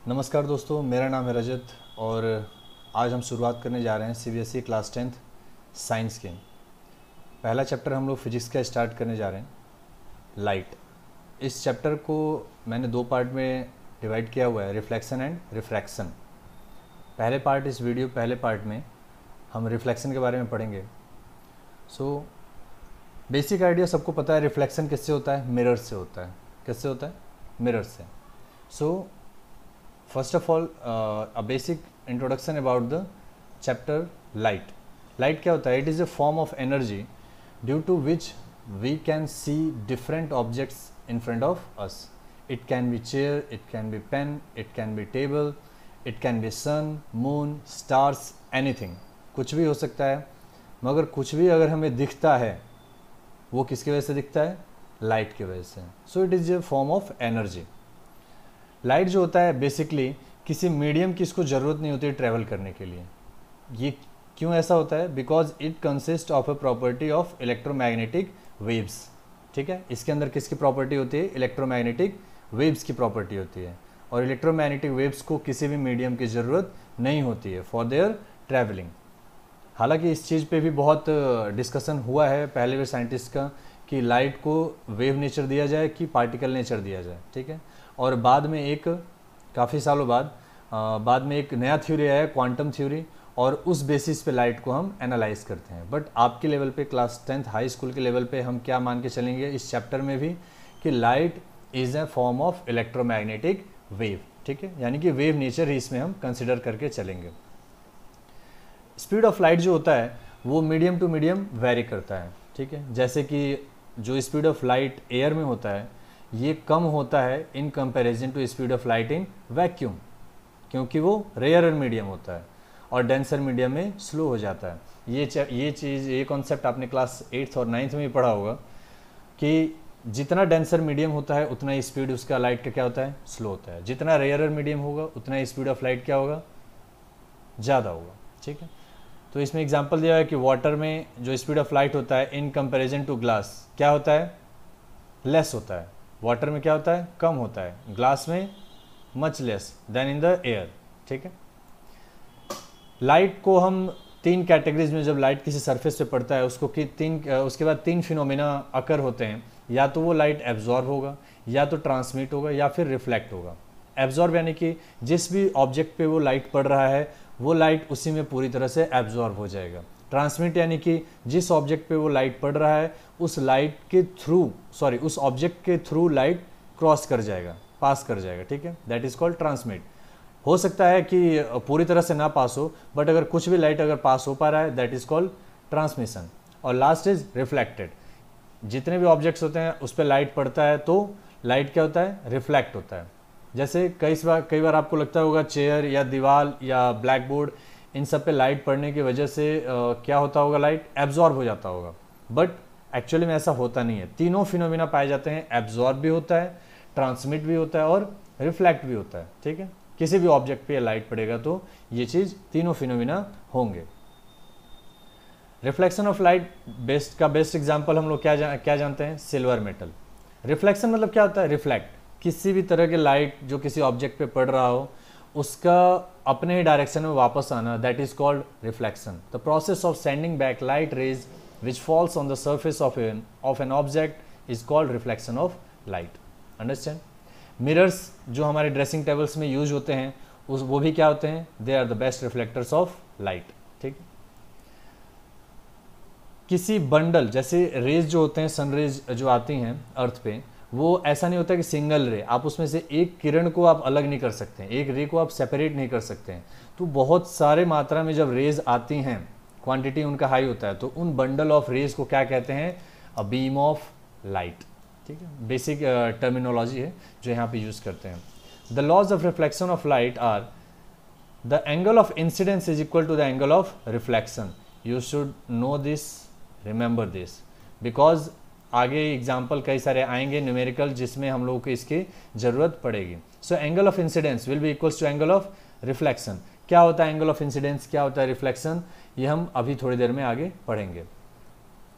नमस्कार दोस्तों, मेरा नाम है रजत और आज हम शुरुआत करने जा रहे हैं सीबीएसई क्लास 10th साइंस की। पहला चैप्टर हम लोग फिजिक्स का स्टार्ट करने जा रहे हैं, लाइट। इस चैप्टर को मैंने दो पार्ट में डिवाइड किया हुआ है, रिफ्लेक्शन एंड रिफ्रैक्शन। पहले पार्ट में हम रिफ्लेक्शन के बारे में पढ़ेंगे। बेसिक आइडिया सबको पता है, रिफ्लेक्शन किससे होता है? मिरर से होता है। किससे होता है? मिरर से। First of all, a basic introduction about the chapter light. Light क्या होता है? It is a form of energy due to which we can see different objects in front of us. It can be chair, it can be pen, it can be table, it can be sun, moon, stars, anything. कुछ भी हो सकता है, मगर कुछ भी अगर हमें दिखता है वो किसकी वजह से दिखता है? लाइट की वजह से। So it is a form of energy. Light जो होता है बेसिकली किसी मीडियम की इसको ज़रूरत नहीं होती है ट्रैवल करने के लिए। ये क्यों ऐसा होता है? Because it consist of a property of electromagnetic waves. ठीक है, इसके अंदर किसकी प्रॉपर्टी होती है? इलेक्ट्रोमैग्नेटिक वेव्स की प्रॉपर्टी होती है। और इलेक्ट्रोमैग्नेटिक वेव्स को किसी भी मीडियम की ज़रूरत नहीं होती है फॉर देयर ट्रैवलिंग। हालांकि इस चीज़ पे भी बहुत डिस्कशन हुआ है पहले भी साइंटिस्ट का कि लाइट को वेव नेचर दिया जाए कि पार्टिकल नेचर दिया जाए। ठीक है, और बाद में काफ़ी सालों बाद में एक नया थ्योरी आया, क्वांटम थ्योरी, और उस बेसिस पे लाइट को हम एनालाइज करते हैं। बट आपके लेवल पे, क्लास 10th हाई स्कूल के लेवल पे, हम क्या मान के चलेंगे इस चैप्टर में भी कि light is a form of electromagnetic wave. ठीक है, यानी कि वेव नेचर ही इसमें हम कंसिडर करके चलेंगे। स्पीड ऑफ लाइट जो होता है वो मीडियम टू मीडियम वेरी करता है। ठीक है, जैसे कि जो स्पीड ऑफ लाइट एयर में होता है ये कम होता है in comparison to speed of light in vacuum, क्योंकि वो रेयर मीडियम होता है और डेंसर मीडियम में स्लो हो जाता है। ये कॉन्सेप्ट आपने क्लास 8th और 9th में भी पढ़ा होगा कि जितना डेंसर मीडियम होता है उतना ही स्पीड उसका लाइट का क्या होता है? स्लो होता है। जितना रेयर मीडियम होगा उतना ही स्पीड ऑफ लाइट क्या होगा? ज़्यादा होगा। ठीक है, तो इसमें एग्जाम्पल दिया है कि वाटर में जो स्पीड ऑफ लाइट होता है इन कंपेरिजन टू ग्लास क्या होता है? लेस होता है। वाटर में क्या होता है? कम होता है। ग्लास में much less then in the air. ठीक है, लाइट को हम तीन कैटेगरीज में, जब लाइट किसी सरफेस पे पड़ता है उसके बाद तीन फिनोमेना अकर होते हैं। या तो वो लाइट एब्जॉर्ब होगा, या तो ट्रांसमिट होगा, या फिर रिफ्लेक्ट होगा। एब्जॉर्ब यानी कि जिस भी ऑब्जेक्ट पे वो लाइट पड़ रहा है वो लाइट उसी में पूरी तरह से एब्जॉर्ब हो जाएगा। ट्रांसमिट यानी कि जिस ऑब्जेक्ट पे वो लाइट पड़ रहा है उस ऑब्जेक्ट के थ्रू लाइट क्रॉस कर जाएगा, पास कर जाएगा। ठीक है, दैट इज कॉल्ड ट्रांसमिट। हो सकता है कि पूरी तरह से ना पास हो, बट अगर कुछ भी लाइट अगर पास हो पा रहा है दैट इज कॉल्ड ट्रांसमिशन। और लास्ट इज रिफ्लेक्टेड। जितने भी ऑब्जेक्ट्स होते हैं उस पर लाइट पड़ता है तो लाइट क्या होता है? रिफ्लेक्ट होता है। जैसे कई बार आपको लगता होगा चेयर या दीवार या ब्लैक बोर्ड, इन सब पे लाइट पड़ने की वजह से क्या होता होगा? लाइट एब्जॉर्ब हो जाता होगा। बट एक्चुअली में ऐसा होता नहीं है। तीनों फिनोमिना पाए जाते हैं, एब्जॉर्ब भी होता है, ट्रांसमिट भी होता है और रिफ्लेक्ट भी होता है। ठीक है, किसी भी ऑब्जेक्ट पे लाइट पड़ेगा तो ये चीज़ तीनों फिनोमिना होंगे। Reflection of light best example हम लोग क्या जानते हैं? Silver metal. रिफ्लेक्शन मतलब क्या होता है? रिफ्लेक्ट। किसी भी तरह के लाइट जो किसी ऑब्जेक्ट पे पड़ रहा हो उसका अपने ही डायरेक्शन में वापस आना, that is called reflection. The process of sending back light rays which falls on the surface of an object is called reflection of light. Understand? Mirrors जो हमारे ड्रेसिंग टेबल्स में यूज होते हैं वो भी क्या होते हैं? They are the best reflectors of light. ठीक, किसी बंडल, जैसे रेज जो होते हैं, सन रेज जो आती हैं अर्थ पे, वो ऐसा नहीं होता कि सिंगल रे, आप उसमें से एक किरण को आप अलग नहीं कर सकते हैं, एक रे को आप सेपरेट नहीं कर सकते हैं। तो बहुत सारे मात्रा में जब रेज आती हैं, क्वांटिटी उनका हाई होता है, तो उन बंडल ऑफ रेज को क्या कहते हैं? A beam of light. ठीक है, बेसिक टर्मिनोलॉजी है जो यहाँ पे यूज करते हैं। The laws of reflection of light are the angle of incidence is equal to the angle of reflection. You should know this, remember this, because आगे example कई सारे आएंगे न्यूमेरिकल जिसमें हम लोगों को इसकी जरूरत पड़ेगी। So angle of incidence will be equals to angle of reflection. क्या होता है एंगल ऑफ इंसिडेंस, क्या होता है रिफ्लेक्शन, ये हम अभी थोड़ी देर में आगे पढ़ेंगे।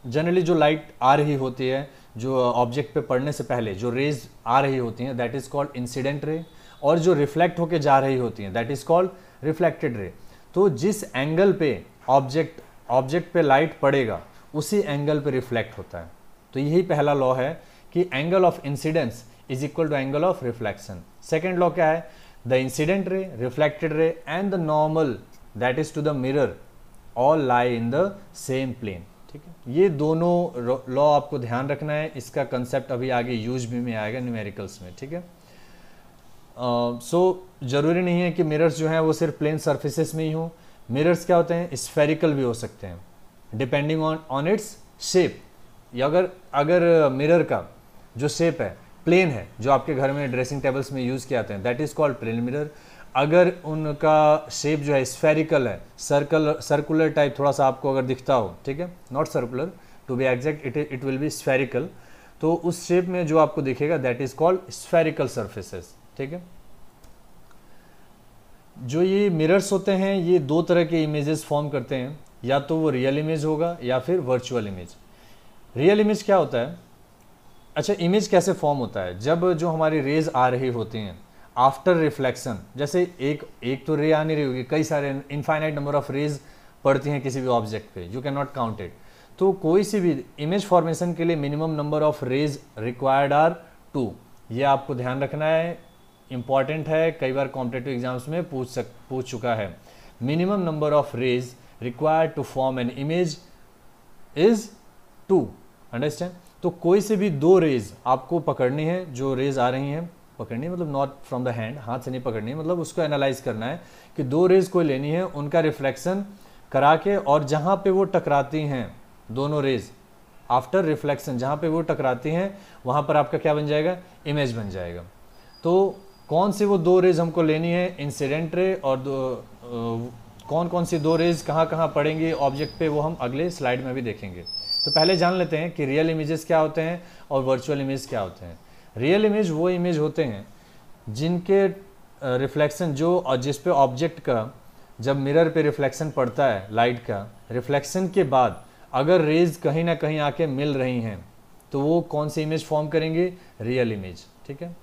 जनरली जो लाइट आ रही होती है, जो ऑब्जेक्ट पे पड़ने से पहले जो रेज आ रही होती हैं, that is called incident ray, और जो रिफ्लेक्ट होके जा रही होती हैं, that is called reflected ray. तो जिस एंगल पे ऑब्जेक्ट पे लाइट पड़ेगा उसी एंगल पे रिफ्लेक्ट होता है। तो यही पहला लॉ है कि angle of incidence is equal to angle of reflection. Second law क्या है? The incident ray, reflected ray and the normal that is to the mirror all lie in the same plane. ठीक है, ये दोनों law आपको ध्यान रखना है। इसका कंसेप्ट अभी आगे यूज भी में आएगा न्यूमेरिकल्स में। ठीक है, सो जरूरी नहीं है कि मिरर्स जो हैं वो सिर्फ प्लेन सर्फेसेस में ही हों। मिरर्स क्या होते हैं? स्फेरिकल भी हो सकते हैं डिपेंडिंग ऑन इट्स शेप। या अगर मिरर का जो शेप है प्लेन है, जो आपके घर में ड्रेसिंग टेबल्स में यूज़ किए जाते हैं, that is called plane mirror. अगर उनका शेप जो है स्फेरिकल है, सर्कुलर टाइप थोड़ा सा आपको अगर दिखता हो, ठीक है, not circular to be exact, it will be spherical, तो उस शेप में जो आपको दिखेगा that is called spherical surfaces. ठीक है, जो ये मिरर्स होते हैं ये दो तरह के इमेजेस फॉर्म करते हैं, या तो वो रियल इमेज होगा या फिर वर्चुअल इमेज। रियल इमेज क्या होता है? अच्छा, इमेज कैसे फॉर्म होता है? जब जो हमारी रेज आ रही होती हैं आफ्टर रिफ्लेक्शन, जैसे एक तो रे आ नहीं रही होगी, कई सारे इनफाइनाइट नंबर ऑफ रेज पड़ती हैं किसी भी ऑब्जेक्ट पे, you can not count it. तो कोई सी भी इमेज फॉर्मेशन के लिए minimum number of rays required are 2। ये आपको ध्यान रखना है, इंपॉर्टेंट है, कई बार कॉम्पिटिटिव एग्जाम्स में पूछ चुका है। Minimum number of rays required to form an image is 2। Understand? तो कोई से भी दो रेज आपको पकड़नी है, जो रेज आ रही हैं, पकड़नी है मतलब नॉट फ्रॉम द हैंड, हाथ से नहीं पकड़नी है, मतलब उसको एनालाइज करना है कि दो रेज को लेनी है, उनका रिफ्लेक्शन करा के, और जहाँ पे वो टकराती हैं दोनों रेज आफ्टर रिफ्लेक्शन, जहाँ पे वो टकराती हैं वहाँ पर आपका क्या बन जाएगा? इमेज बन जाएगा। तो कौन सी वो दो रेज हमको लेनी है? इंसिडेंट रे, और कौन कौन सी दो रेज कहाँ कहाँ पड़ेंगी ऑब्जेक्ट पे, वो हम अगले स्लाइड में भी देखेंगे। तो पहले जान लेते हैं कि रियल इमेजेस क्या होते हैं और वर्चुअल इमेज क्या होते हैं। रियल इमेज वो इमेज होते हैं जिनके रिफ्लेक्शन जो, और जिस पे ऑब्जेक्ट का जब मिरर पे रिफ्लेक्शन पड़ता है लाइट का, रिफ्लेक्शन के बाद अगर रेज कहीं ना कहीं आके मिल रही हैं तो वो कौन सी इमेज फॉर्म करेंगे? Real image. ठीक है,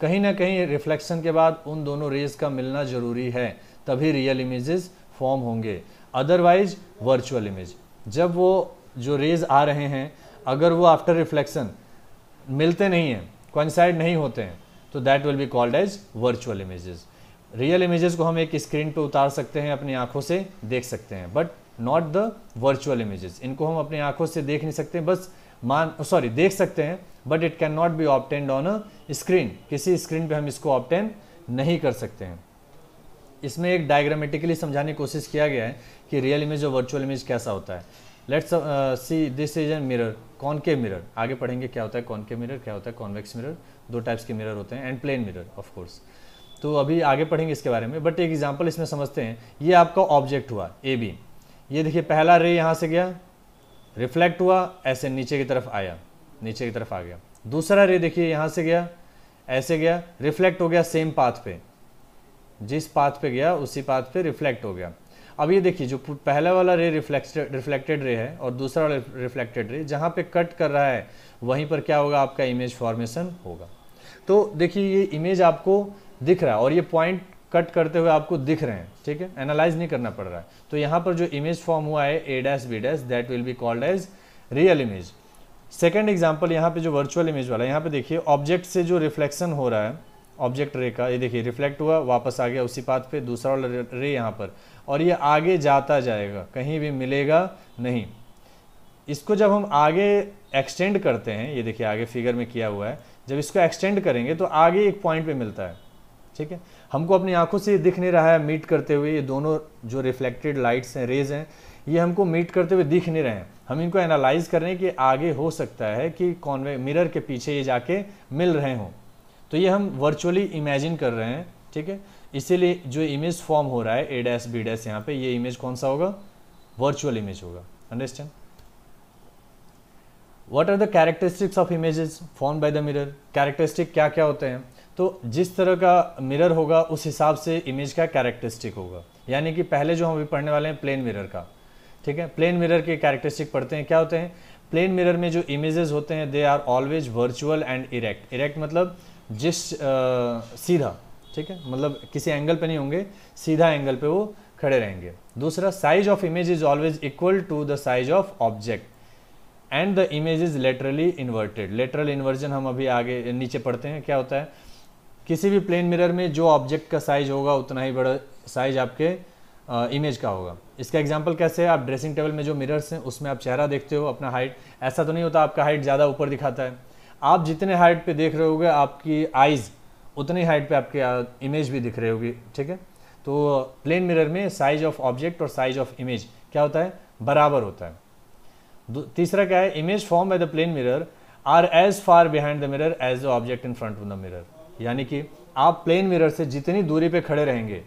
कहीं ना कहीं रिफ्लेक्शन के बाद उन दोनों रेज का मिलना जरूरी है, तभी रियल इमेजेस फॉर्म होंगे, अदरवाइज वर्चुअल इमेज। जब वो जो रेज आ रहे हैं अगर वो आफ्टर रिफ्लेक्शन मिलते नहीं हैं, कोइंसाइड नहीं होते हैं, तो that will be called as virtual images. Real images को हम एक स्क्रीन पे उतार सकते हैं, अपनी आंखों से देख सकते हैं, but not the virtual images. इनको हम अपनी आंखों से देख नहीं सकते, बस देख सकते हैं, but it can not be obtained on a screen. किसी स्क्रीन पे हम इसको ऑब्टेन नहीं कर सकते हैं। इसमें एक डायग्रामेटिकली समझाने की कोशिश किया गया है कि रियल इमेज और वर्चुअल इमेज कैसा होता है। Let's see this is an mirror, concave mirror. आगे पढ़ेंगे क्या होता है कॉनकेव मिरर, क्या होता है कॉन्वेक्स मिरर। दो टाइप्स के मिरर होते हैं, and plane mirror of course. तो अभी आगे पढ़ेंगे इसके बारे में, बट एक एग्जांपल इसमें समझते हैं। ये आपका ऑब्जेक्ट हुआ ए बी, ये देखिए पहला रे यहाँ से गया, रिफ्लेक्ट हुआ, ऐसे नीचे की तरफ आया, नीचे की तरफ आ गया। दूसरा रे देखिए यहाँ से गया, ऐसे गया, रिफ्लेक्ट हो गया सेम पाथ पे, जिस पाथ पे गया उसी पाथ पे रिफ्लेक्ट हो गया। अब ये देखिए जो पहला वाला रे रिफ्लेक्टेड रे है और दूसरा वाला रिफ्लेक्टेड रे, जहाँ पे कट कर रहा है वहीं पर क्या होगा? आपका इमेज फॉर्मेशन होगा। तो देखिए ये इमेज आपको दिख रहा है और ये पॉइंट कट करते हुए आपको दिख रहे हैं, ठीक है, एनालाइज नहीं करना पड़ रहा है। तो यहाँ पर जो इमेज फॉर्म हुआ है A dash B dash, that will be called as real image. Second example यहाँ पे जो वर्चुअल इमेज वाला है, यहाँ पे देखिए ऑब्जेक्ट से जो रिफ्लेक्शन हो रहा है, ऑब्जेक्ट रे का, ये देखिए रिफ्लेक्ट हुआ, वापस आ गया उसी पाथ पे, दूसरा वाला रे यहाँ पर, और ये आगे जाता जाएगा, कहीं भी मिलेगा नहीं। इसको जब हम आगे एक्सटेंड करते हैं, ये देखिए आगे फिगर में किया हुआ है, जब इसको एक्सटेंड करेंगे तो आगे एक पॉइंट पे मिलता है, ठीक है। हमको अपनी आंखों से दिख नहीं रहा है मीट करते हुए, ये दोनों जो रिफ्लेक्टेड लाइट्स हैं, रेज हैं, ये हमको मीट करते हुए दिख नहीं रहे हैं। हम इनको एनालाइज कर रहे हैं कि आगे हो सकता है कि मिरर के पीछे ये जाके मिल रहे हों, तो ये हम वर्चुअली इमेजिन कर रहे हैं, ठीक है। इसीलिए जो इमेज फॉर्म हो रहा है ए डैश बी डैश, यहाँ पे ये इमेज कौन सा होगा? वर्चुअल इमेज होगा। Understand? What are the characteristics of images form by the mirror? Characteristic क्या क्या होते हैं? तो जिस तरह का मिरर होगा उस हिसाब से इमेज का कैरेक्टरिस्टिक होगा। यानी कि पहले जो हम अभी पढ़ने वाले हैं प्लेन मिरर का, ठीक है। प्लेन मिरर के कैरेक्टरिस्टिक पढ़ते हैं, क्या होते हैं? प्लेन मिरर में जो इमेजेस होते हैं they are always virtual and erect. Erect मतलब जिस सीधा, ठीक है, मतलब किसी एंगल पे नहीं होंगे, सीधा एंगल पे वो खड़े रहेंगे। दूसरा, size of image is always equal to the size of object and the image is laterally inverted. Lateral inversion हम अभी आगे नीचे पढ़ते हैं क्या होता है। किसी भी प्लेन मिरर में जो ऑब्जेक्ट का साइज होगा उतना ही बड़ा साइज आपके इमेज का होगा। इसका एग्जांपल कैसे है, आप ड्रेसिंग टेबल में जो मिरर्स हैं उसमें आप चेहरा देखते हो अपना हाइट, ऐसा तो नहीं होता आपका हाइट ज़्यादा ऊपर दिखाता है। आप जितने हाइट पे देख रहे होगे आपकी आइज़ उतनी हाइट पे आपके इमेज भी दिख रही होगी, ठीक है। तो प्लेन मिरर में साइज ऑफ ऑब्जेक्ट और साइज ऑफ इमेज क्या होता है, बराबर होता है। तीसरा क्या है, image form by the plane mirror are as far behind the mirror as the object in front of the mirror. यानी कि आप प्लेन मिरर से जितनी दूरी पे खड़े रहेंगे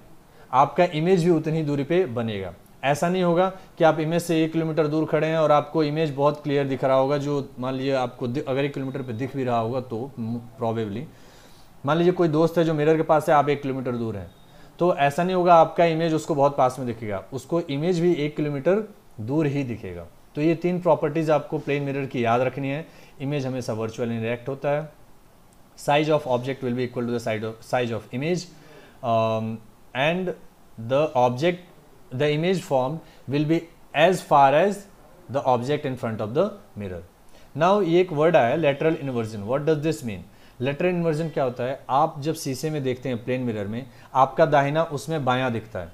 आपका इमेज भी उतनी दूरी पे बनेगा। ऐसा नहीं होगा कि आप इमेज से 1 किलोमीटर दूर खड़े हैं और आपको इमेज बहुत क्लियर दिख रहा होगा, जो मान लीजिए आपको अगर 1 किलोमीटर पे दिख भी रहा होगा तो प्रॉबेबली, मान लीजिए कोई दोस्त है जो मिरर के पास है, आप 1 किलोमीटर दूर हैं, तो ऐसा नहीं होगा आपका इमेज उसको बहुत पास में दिखेगा, उसको इमेज भी 1 किलोमीटर दूर ही दिखेगा। तो ये 3 प्रॉपर्टीज़ आपको प्लेन मिरर की याद रखनी है। इमेज हमेशा वर्चुअल इंटरेक्ट होता है, size of object will be equal to the size of image and the object, the image formed will be as far as the object in front of the mirror. Now ये एक word आया lateral inversion. What does this mean? Lateral inversion क्या होता है, आप जब शीशे में देखते हैं प्लेन मिरर में, आपका दाहिना उसमें बायां दिखता है,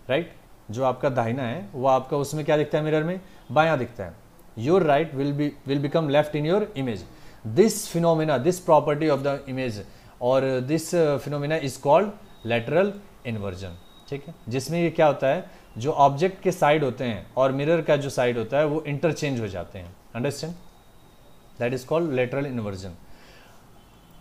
राइट। जो आपका दाहिना है वो आपका उसमें क्या दिखता है, मिरर में बायां दिखता है। Your right will become left in your image. This phenomena, this property of the image or this phenomena is called lateral inversion, ठीक है। जिसमें ये क्या होता है, जो ऑब्जेक्ट के साइड होते हैं और मिरर का जो साइड होता है वो इंटरचेंज हो जाते हैं, understand, that is called lateral inversion.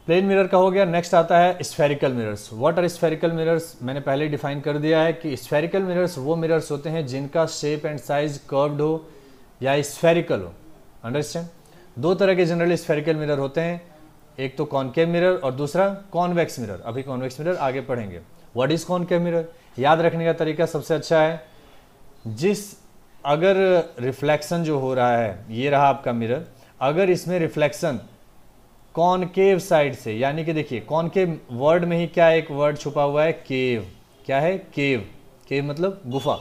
Plane mirror का हो गया। नेक्स्ट आता है spherical mirrors. What are spherical mirrors, मैंने पहले डिफाइन कर दिया है कि स्फेरिकल मिरर्स वो मिरर्स होते हैं जिनका शेप एंड साइज कर्व्ड हो या स्फेरिकल हो, अंडरस्टैंड। 2 तरह के जनरली स्फेरिकल मिरर होते हैं, एक तो कॉनकेव मिरर और दूसरा कॉन्वेक्स मिरर। अभी कॉन्वेक्स मिरर आगे पढ़ेंगे। व्हाट इज कॉनकेव मिरर, याद रखने का तरीका सबसे अच्छा है, अगर रिफ्लेक्शन जो हो रहा है, ये रहा आपका मिरर, अगर इसमें रिफ्लेक्शन कॉनकेव साइड से, यानी कि देखिए कॉनकेव वर्ड में ही क्या एक वर्ड छुपा हुआ है, केव। क्या है, केव। केव मतलब गुफा,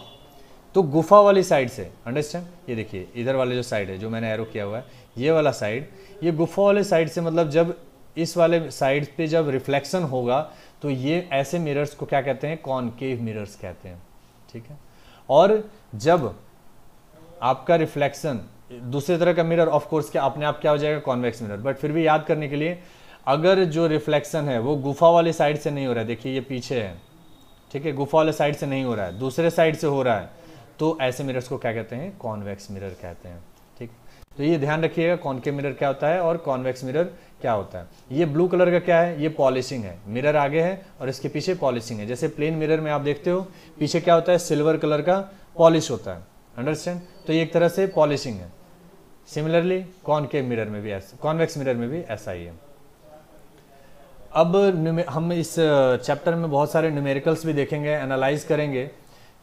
तो गुफा वाली साइड से, अंडरस्टैंड। ये देखिए इधर वाले जो साइड है, जो मैंने एरो किया हुआ है, ये वाला साइड, ये गुफा वाले साइड से, मतलब जब इस वाले साइड पे जब रिफ्लेक्शन होगा तो ये ऐसे मिरर्स को क्या कहते हैं, कॉनकेव मिरर्स कहते हैं, ठीक है। और जब आपका रिफ्लेक्शन दूसरे तरह का मिरर, ऑफ कोर्स क्या अपने आप क्या हो जाएगा, कॉन्वेक्स मिरर। बट फिर भी याद करने के लिए, अगर जो रिफ्लेक्शन है वो गुफा वाली साइड से नहीं हो रहा है, देखिए ये पीछे है, ठीक है, गुफा वाले साइड से नहीं हो रहा है, दूसरे साइड से हो रहा है, तो ऐसे मिरर्स को क्या कहते हैं, कॉन्वेक्स मिरर कहते हैं, ठीक। तो ये ध्यान रखिएगा कॉनकेव मिरर क्या होता है और कॉन्वेक्स मिरर क्या होता है। ये ब्लू कलर का क्या है, ये पॉलिशिंग है, मिरर आगे है और इसके पीछे पॉलिशिंग है। जैसे प्लेन मिरर में आप देखते हो पीछे क्या होता है, सिल्वर कलर का पॉलिश होता है, अंडरस्टैंड। तो ये एक तरह से पॉलिशिंग है। सिमिलरली कॉनकेव मिरर में भी ऐसा, कॉन्वेक्स मिरर में भी ऐसा ही है। अब हम इस चैप्टर में बहुत सारे न्यूमेरिकल्स भी देखेंगे, एनालाइज करेंगे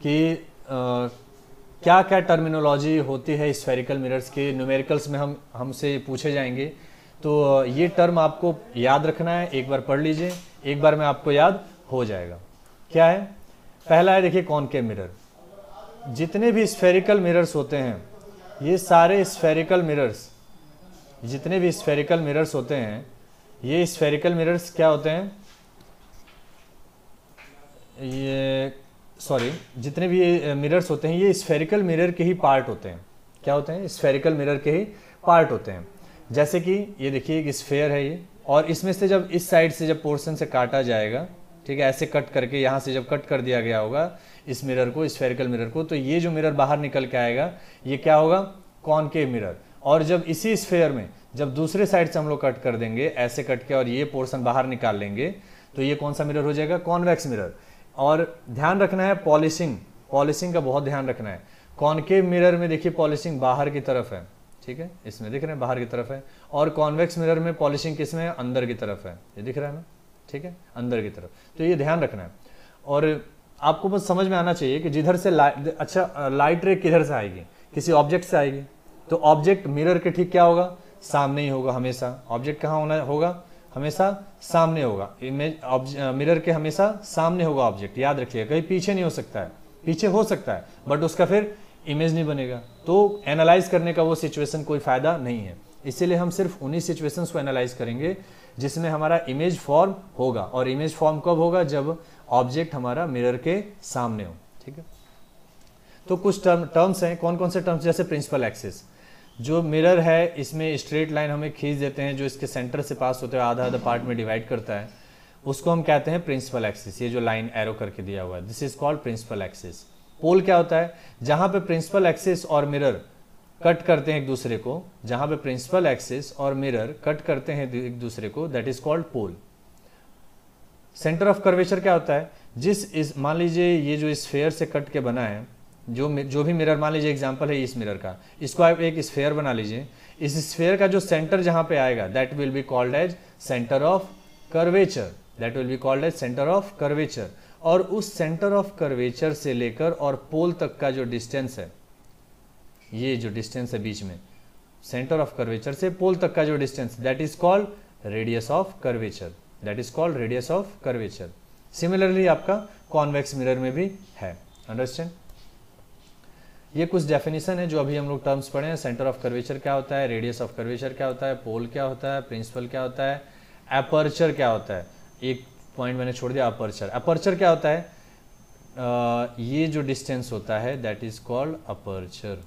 कि क्या क्या टर्मिनोलॉजी होती है स्फेरिकल मिरर्स के। न्यूमेरिकल्स में हमसे पूछे जाएंगे, तो ये टर्म आपको याद रखना है, एक बार पढ़ लीजिए, एक बार में आपको याद हो जाएगा। क्या है, पहला है देखिए कॉनकेव मिरर। जितने भी स्फेरिकल मिरर्स होते हैं, ये सारे स्फेरिकल मिरर्स, जितने भी स्फेरिकल मिरर्स होते हैं, ये स्फेरिकल मिरर्स क्या होते हैं, जितने भी मिरर्स होते हैं ये स्फेरिकल मिरर के ही पार्ट होते हैं। क्या होते हैं, स्फेरिकल मिरर के ही पार्ट होते हैं। जैसे कि ये देखिए एक स्फेयर है ये, और इसमें से जब इस साइड से जब पोर्शन से काटा जाएगा, ठीक है, ऐसे कट करके यहाँ से जब कट कर दिया गया होगा इस मिरर को, स्फेरिकल मिरर को, तो ये जो मिरर बाहर निकल के आएगा ये क्या होगा, कॉनकेव मिरर। और जब इसी स्फेयर में जब दूसरे साइड से हम लोग कट कर देंगे, ऐसे कट के, और ये पोर्शन बाहर निकाल लेंगे, तो ये कौन सा मिरर हो जाएगा, कॉन्वेक्स मिरर। और ध्यान रखना है पॉलिशिंग का बहुत ध्यान रखना है। कॉनकेव मिरर में देखिए पॉलिशिंग बाहर की तरफ है, ठीक है, इसमें दिख रहे हैं बाहर की तरफ है, और कॉन्वेक्स मिरर में पॉलिशिंग किसमें है, अंदर की तरफ है, ये दिख रहा है ना, ठीक है, अंदर की तरफ। तो ये ध्यान रखना है। और आपको बस समझ में आना चाहिए कि जिधर से लाइट रे किधर से आएगी, किसी ऑब्जेक्ट से आएगी, तो ऑब्जेक्ट मिरर के ठीक क्या होगा, सामने ही होगा हमेशा। ऑब्जेक्ट कहाँ होगा, हमेशा सामने होगा, इमेज मिरर के हमेशा सामने होगा ऑब्जेक्ट, याद रखिएगा, कहीं पीछे नहीं हो सकता है, पीछे हो सकता है बट उसका फिर इमेज नहीं बनेगा, तो एनालाइज करने का वो सिचुएशन कोई फायदा नहीं है। इसीलिए हम सिर्फ उन्हीं सिचुएशंस को एनालाइज करेंगे जिसमें हमारा इमेज फॉर्म होगा, और इमेज फॉर्म कब होगा, जब ऑब्जेक्ट हमारा मिरर के सामने हो। ठीक है, तो कुछ टर्म्स हैं, कौन कौन से टर्म्स, जैसे प्रिंसिपल एक्सिस, जो मिरर है इसमें स्ट्रेट लाइन हमें खींच देते हैं, जो इसके सेंटर से पास होते हैं, आधा आधा पार्ट में डिवाइड करता है, उसको हम कहते हैं प्रिंसिपल एक्सिस। ये जो लाइन एरो करके दिया हुआ है, this is called principal axis. Pole क्या होता है, जहां पे प्रिंसिपल एक्सिस और मिरर कट करते हैं एक दूसरे को, जहां पे प्रिंसिपल एक्सिस और मिरर कट करते हैं एक दूसरे को, that is called pole. Centre of curvature क्या होता है, इस मान लीजिए ये जो स्फेयर से कट के बना है, जो भी मिरर, मान लीजिए एग्जांपल है इस मिरर का, इसको आप एक स्फेयर बना लीजिए, इस स्फेयर का जो सेंटर जहां पे आएगा that will be called as centre of curvature, that will be called as centre of curvature. और उस सेंटर ऑफ कर्वेचर से लेकर और पोल तक का जो डिस्टेंस है, ये जो डिस्टेंस है बीच में, सेंटर ऑफ कर्वेचर से पोल तक का जो distance, that is called radius of curvature, that is called radius of curvature. Similarly आपका कॉन्वेक्स मिरर में भी है, अंडरस्टैंड। ये कुछ डेफिनेशन है जो अभी हम लोग टर्म्स पढ़े हैं, सेंटर ऑफ कर्वेचर क्या होता है, रेडियस ऑफ कर्वेचर क्या होता है, पोल क्या होता है, प्रिंसिपल क्या होता है, एपर्चर क्या होता है, एक पॉइंट मैंने छोड़ दिया, अपर्चर। अपर्चर क्या होता है, ये जो डिस्टेंस होता है दैट इज कॉल्ड अपर्चर,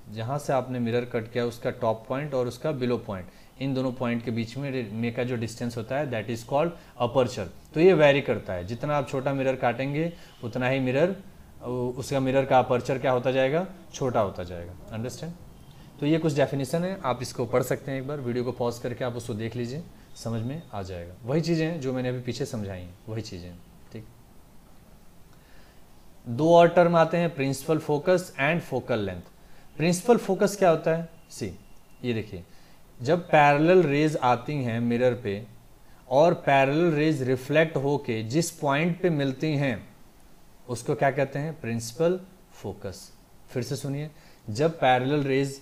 जहां से आपने मिरर कट किया उसका टॉप पॉइंट और उसका बिलो पॉइंट, इन दोनों पॉइंट के बीच में का जो डिस्टेंस होता है दैट इज कॉल्ड अपर्चर। तो ये वेरी करता है, जितना आप छोटा मिरर काटेंगे उतना ही उसका मिरर का अपर्चर क्या होता जाएगा, छोटा होता जाएगा, अंडरस्टैंड। तो ये कुछ डेफिनेशन है, आप इसको पढ़ सकते हैं, एक बार वीडियो को पॉज करके आप उसको देख लीजिए, समझ में आ जाएगा। वही चीज़ें हैं जो मैंने अभी पीछे समझाई हैं, वही चीज़ें, ठीक। दो और टर्म आते हैं, principal focus and focal length. Principal focus क्या होता है, सी ये देखिए, जब पैरेलल रेज आती हैं मिरर पे और पैरेलल रेज रिफ्लेक्ट होके जिस पॉइंट पे मिलती हैं उसको क्या कहते हैं, प्रिंसिपल फोकस। फिर से सुनिए, जब पैरेलल रेज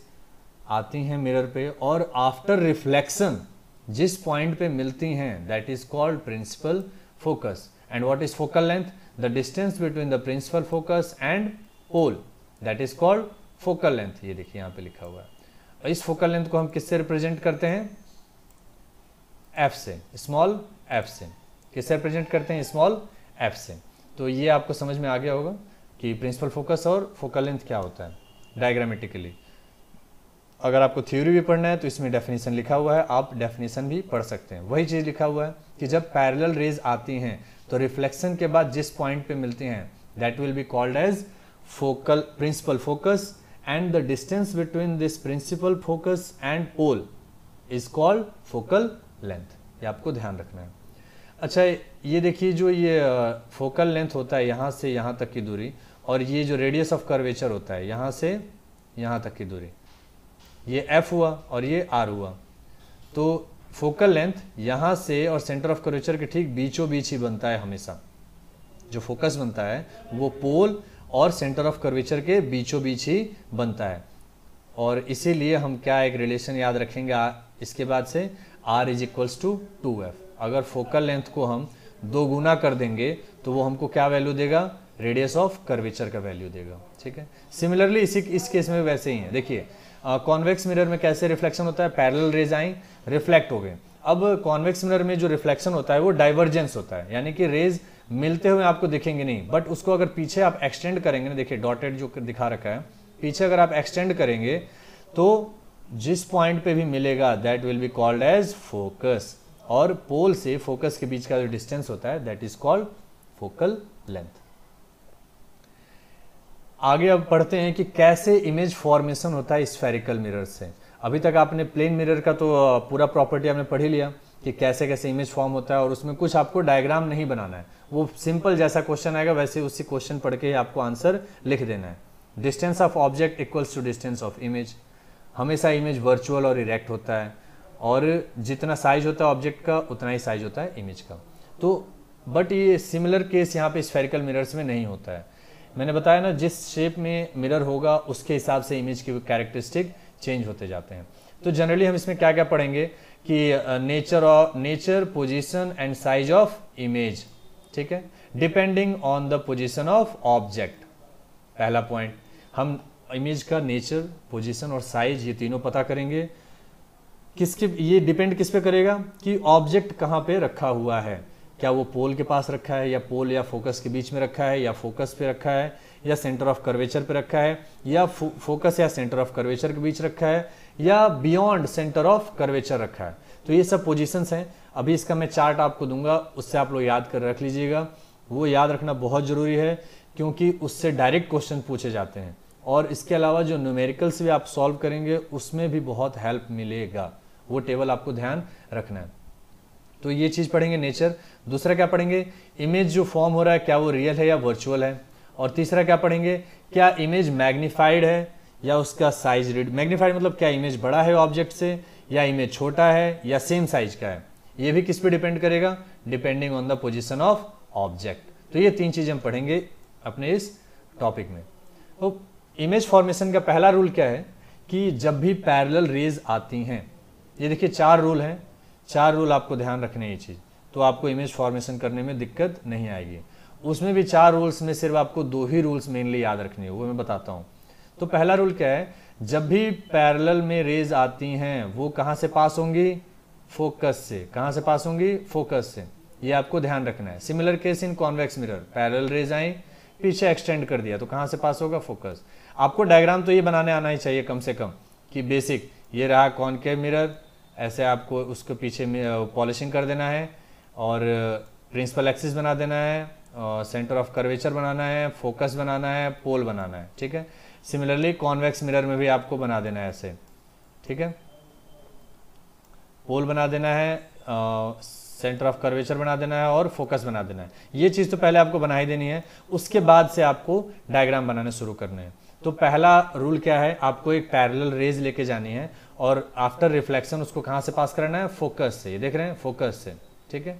आती हैं मिरर पे और आफ्टर रिफ्लेक्शन जिस पॉइंट पे मिलती हैं that is called principal focus. And what is focal length, the distance between the principal focus and pole, that is called focal length. ये देखिए यहाँ पे लिखा हुआ है। इस फोकल लेंथ को हम किससे रिप्रेजेंट करते हैं, एफ से, स्मॉल एफ से। किससे रिप्रेजेंट करते हैं, स्मॉल एफ से। तो ये आपको समझ में आ गया होगा कि प्रिंसिपल फोकस और फोकल लेंथ क्या होता है डायग्रामेटिकली। अगर आपको थ्योरी भी पढ़ना है तो इसमें डेफिनेशन लिखा हुआ है, आप डेफिनेशन भी पढ़ सकते हैं। वही चीज़ लिखा हुआ है कि जब पैरेलल रेज आती हैं तो रिफ्लेक्शन के बाद जिस पॉइंट पे मिलती हैं that will be called as focal principal focus, and the distance between this principal focus and pole is called focal length. ये आपको ध्यान रखना है। अच्छा, ये देखिए, जो ये फोकल लेंथ होता है यहाँ से यहाँ तक की दूरी, और ये जो रेडियस ऑफ कर्वेचर होता है यहाँ से यहाँ तक की दूरी, ये एफ हुआ और ये आर हुआ। तो फोकल लेंथ यहाँ से और सेंटर ऑफ कर्वेचर के ठीक बीचों बीच ही बनता है हमेशा। जो फोकस बनता है वो पोल और सेंटर ऑफ कर्वेचर के बीचों बीच ही बनता है। और इसीलिए हम क्या एक रिलेशन याद रखेंगे इसके बाद से, R is equals to 2F। अगर फोकल लेंथ को हम 2 गुना कर देंगे तो वो हमको क्या वैल्यू देगा, रेडियस ऑफ कर्वेचर का वैल्यू देगा, ठीक है। सिमिलरली इस केस में वैसे ही है। देखिए, कॉन्वेक्स मिरर में कैसे रिफ्लेक्शन होता है, पैरेलल रेज आई, रिफ्लेक्ट हो गए। अब कॉन्वेक्स मिरर में जो रिफ्लेक्शन होता है वो डाइवर्जेंस होता है, यानी कि रेज मिलते हुए आपको दिखेंगे नहीं, बट उसको अगर पीछे आप एक्सटेंड करेंगे ना, देखिए डॉटेड जो दिखा रखा है, पीछे अगर आप एक्सटेंड करेंगे तो जिस पॉइंट पे भी मिलेगा that will be called as focus, और पोल से फोकस के बीच का जो डिस्टेंस होता है that is called focal length. आगे अब पढ़ते हैं कि कैसे इमेज फॉर्मेशन होता है स्फेरिकल मिरर से। अभी तक आपने प्लेन मिरर का तो पूरा प्रॉपर्टी आपने पढ़ ही लिया कि कैसे कैसे इमेज फॉर्म होता है, और उसमें कुछ आपको डायग्राम नहीं बनाना है, वो सिंपल जैसा क्वेश्चन आएगा वैसे उसी क्वेश्चन पढ़ के ही आपको आंसर लिख देना है। Distance of object equals to distance of image. हमेशा इमेज वर्चुअल और इरेक्ट होता है, और जितना साइज होता है ऑब्जेक्ट का उतना ही साइज होता है इमेज का। तो बट ये सिमिलर केस यहाँ पे स्फेरिकल मिरर्स में नहीं होता है। मैंने बताया ना, जिस शेप में मिरर होगा उसके हिसाब से इमेज के कैरेक्टरिस्टिक चेंज होते जाते हैं। तो जनरली हम इसमें क्या क्या पढ़ेंगे कि nature position and size of image, ठीक है, depending on the position of object. पहला पॉइंट, हम इमेज का नेचर, पोजीशन और साइज ये तीनों पता करेंगे। किसके, ये डिपेंड किस पे करेगा कि ऑब्जेक्ट कहाँ पे रखा हुआ है, क्या वो पोल के पास रखा है, या पोल या फोकस के बीच में रखा है, या फोकस पे रखा है, या सेंटर ऑफ कर्वेचर पे रखा है, या फोकस या सेंटर ऑफ कर्वेचर के बीच रखा है, या बियॉन्ड सेंटर ऑफ कर्वेचर रखा है। तो ये सब पोजीशंस हैं। अभी इसका मैं चार्ट आपको दूंगा, उससे आप लोग याद कर रख लीजिएगा। वो याद रखना बहुत ज़रूरी है क्योंकि उससे डायरेक्ट क्वेश्चन पूछे जाते हैं, और इसके अलावा जो न्यूमेरिकल्स भी आप सॉल्व करेंगे उसमें भी बहुत हेल्प मिलेगा। वो टेबल आपको ध्यान रखना है। तो ये चीज़ पढ़ेंगे नेचर। दूसरा क्या पढ़ेंगे, इमेज जो फॉर्म हो रहा है क्या वो रियल है या वर्चुअल है। और तीसरा क्या पढ़ेंगे, क्या इमेज मैग्नीफाइड है या उसका साइज रीड। मैग्नीफाइड मतलब क्या इमेज बड़ा है ऑब्जेक्ट से, या इमेज छोटा है, या सेम साइज का है। ये भी किस पे डिपेंड करेगा, depending on the position of object. तो ये तीन चीज़ें हम पढ़ेंगे अपने इस टॉपिक में। तो इमेज फॉर्मेशन का पहला रूल क्या है कि जब भी पैरेलल रेज आती हैं, ये देखिए 4 रूल हैं, 4 रूल आपको ध्यान रखने हैं ये चीज़, तो आपको इमेज फॉर्मेशन करने में दिक्कत नहीं आएगी। उसमें भी 4 रूल्स में सिर्फ आपको 2 ही रूल्स मेनली याद रखने हैं, वो मैं बताता हूँ। तो पहला रूल क्या है, जब भी पैरेलल में रेज आती हैं वो कहाँ से पास होंगी, फोकस से। कहाँ से पास होंगी, फोकस से। ये आपको ध्यान रखना है। Similar case in convex mirror, parallel rays आई, पीछे एक्सटेंड कर दिया, तो कहाँ से पास होगा, फोकस। आपको डायग्राम तो ये बनाने आना ही चाहिए कम से कम, कि बेसिक ये रहा कॉनकेव मिरर, ऐसे आपको उसके पीछे में पॉलिशिंग कर देना है, और प्रिंसिपल एक्सिस बना देना है, सेंटर ऑफ कर्वेचर बनाना है, फोकस बनाना है, पोल बनाना है, ठीक है। सिमिलरली कॉन्वेक्स मिरर में भी आपको बना देना है ऐसे, ठीक है, पोल बना देना है, सेंटर ऑफ कर्वेचर बना देना है, और फोकस बना देना है। ये चीज़ तो पहले आपको बना ही देनी है, उसके बाद से आपको डायग्राम बनाने शुरू करने हैं। तो पहला रूल क्या है, आपको एक पैरेलल रेज लेके जानी है, और आफ्टर रिफ्लेक्शन उसको कहाँ से पास करना है, फोकस से। ये देख रहे हैं, फोकस से, ठीक है।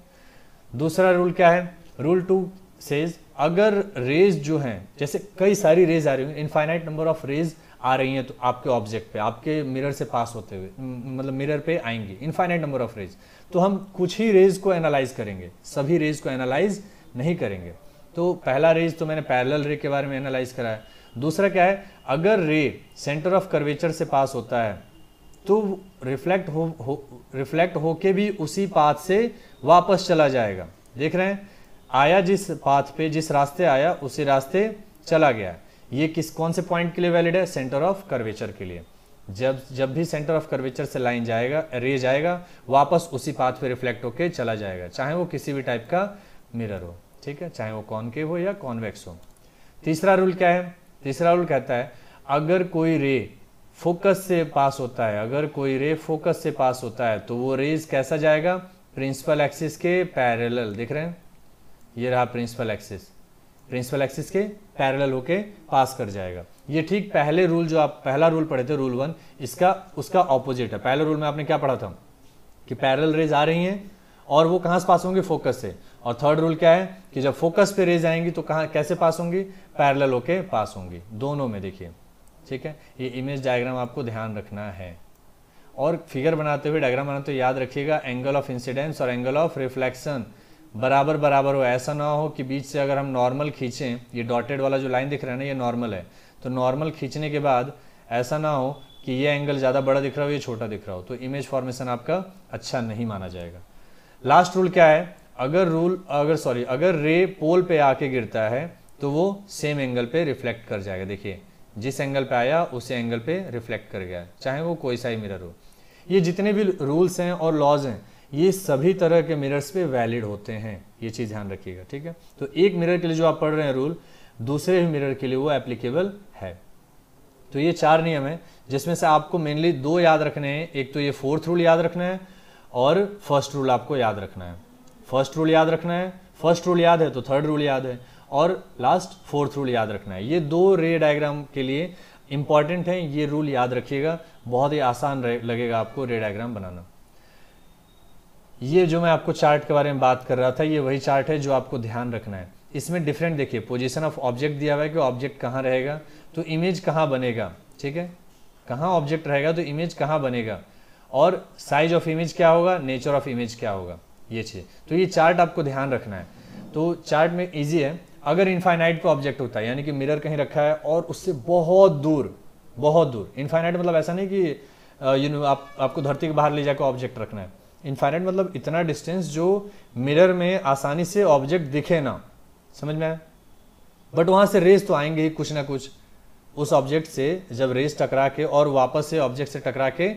दूसरा रूल क्या है, रूल 2 सेज, अगर रेज जो हैं, जैसे कई सारी रेज आ रही हैं, इनफाइनाइट नंबर ऑफ रेज आ रही हैं, तो आपके ऑब्जेक्ट पे, आपके मिरर से पास होते हुए, मतलब मिरर पे आएंगी इनफाइनाइट नंबर ऑफ रेज, तो हम कुछ ही रेज को एनालाइज करेंगे, सभी रेज को एनालाइज नहीं करेंगे। तो पहला रेज तो मैंने पैरेलल रे के बारे में एनालाइज करा है। दूसरा क्या है, अगर रे सेंटर ऑफ कर्वेचर से पास होता है तो रिफ्लेक्ट होके भी उसी पाथ से वापस चला जाएगा। देख रहे हैं, आया जिस पाथ पे, जिस रास्ते आया उसी रास्ते चला गया। ये कौन से पॉइंट के लिए वैलिड है, सेंटर ऑफ कर्वेचर के लिए। जब भी सेंटर ऑफ कर्वेचर से लाइन जाएगा, रे जाएगा, वापस उसी पाथ पे रिफ्लेक्ट होके चला जाएगा, चाहे वो किसी भी टाइप का मिरर हो, ठीक है, चाहे वो कॉनकेव हो या कॉन्वेक्स हो। तीसरा रूल क्या है, तीसरा रूल कहता है, अगर कोई रे फोकस से पास होता है, अगर कोई रे फोकस से पास होता है, तो वो रेज कैसा जाएगा, प्रिंसिपल एक्सिस के पैरेलल। देख रहे हैं, ये रहा प्रिंसिपल एक्सिस, प्रिंसिपल एक्सिस के पैरेलल होके पास कर जाएगा। ये ठीक पहले रूल जो आप पहला रूल पढ़े थे, रूल 1, इसका उसका ऑपोजिट है। पहले रूल में आपने क्या पढ़ा था कि पैरेलल रेज आ रही हैं और वो कहाँ से पास होंगे, फोकस से। और थर्ड रूल क्या है कि जब फोकस पे रेज आएंगी तो कहाँ कैसे पास होंगी, पैरेलल होके पास होंगी, दोनों में। देखिए, ठीक है, ये इमेज डायग्राम आपको ध्यान रखना है। और फिगर बनाते हुए, डायग्राम बनाते हुए याद रखिएगा, एंगल ऑफ इंसिडेंस और एंगल ऑफ रिफ्लेक्शन बराबर बराबर हो। ऐसा ना हो कि बीच से अगर हम नॉर्मल खींचें, ये डॉटेड वाला जो लाइन दिख रहा है ना, ये नॉर्मल है, तो नॉर्मल खींचने के बाद ऐसा ना हो कि ये एंगल ज़्यादा बड़ा दिख रहा हो, ये छोटा दिख रहा हो, तो इमेज फॉर्मेशन आपका अच्छा नहीं माना जाएगा। लास्ट रूल क्या है, अगर रे पोल पे आके गिरता है तो वो सेम एंगल पे रिफ्लेक्ट कर जाएगा। देखिए, जिस एंगल पे आया उसी एंगल पे रिफ्लेक्ट कर गया, चाहे वो कोई सा ही मिरर हो। ये जितने भी रूल्स हैं और लॉज हैं, ये सभी तरह के मिरर्स पे वैलिड होते हैं, ये चीज़ ध्यान रखिएगा, ठीक है। तो एक मिरर के लिए जो आप पढ़ रहे हैं रूल, दूसरे भी मिरर के लिए वो एप्लीकेबल है। तो ये 4 नियम है, जिसमें से आपको मेनली 2 याद रखने हैं। एक तो ये 4th रूल याद रखना है, और फर्स्ट रूल आपको याद रखना है। फर्स्ट रूल याद रखना है, फर्स्ट रूल याद है तो 3rd रूल याद है, और लास्ट 4th रूल याद रखना है। ये 2 रे डायग्राम के लिए इंपॉर्टेंट है, ये रूल याद रखिएगा, बहुत ही आसान लगेगा आपको रे डायग्राम बनाना। ये जो मैं आपको चार्ट के बारे में बात कर रहा था, ये वही चार्ट है जो आपको ध्यान रखना है। इसमें डिफरेंट देखिए, पोजीशन ऑफ ऑब्जेक्ट दिया हुआ है कि ऑब्जेक्ट कहाँ रहेगा, तो इमेज कहाँ बनेगा, ठीक है। कहाँ ऑब्जेक्ट रहेगा तो इमेज कहाँ बनेगा, और साइज ऑफ इमेज क्या होगा, नेचर ऑफ इमेज क्या होगा, ये चीज़। तो ये चार्ट आपको ध्यान रखना है। तो चार्ट में ईजी है, अगर इनफाइनाइट पे ऑब्जेक्ट होता है, यानी कि मिरर कहीं रखा है और उससे बहुत दूर, बहुत दूर, इनफाइनाइट मतलब ऐसा नहीं कि आपको धरती के बाहर ले जाकर ऑब्जेक्ट रखना है। इनफाइनाइट मतलब इतना डिस्टेंस जो मिरर में आसानी से ऑब्जेक्ट दिखे ना, समझ में आया। बट वहाँ से रेज तो आएंगे ही कुछ ना कुछ, उस ऑब्जेक्ट से जब रेज टकरा के और वापस से ऑब्जेक्ट से टकरा के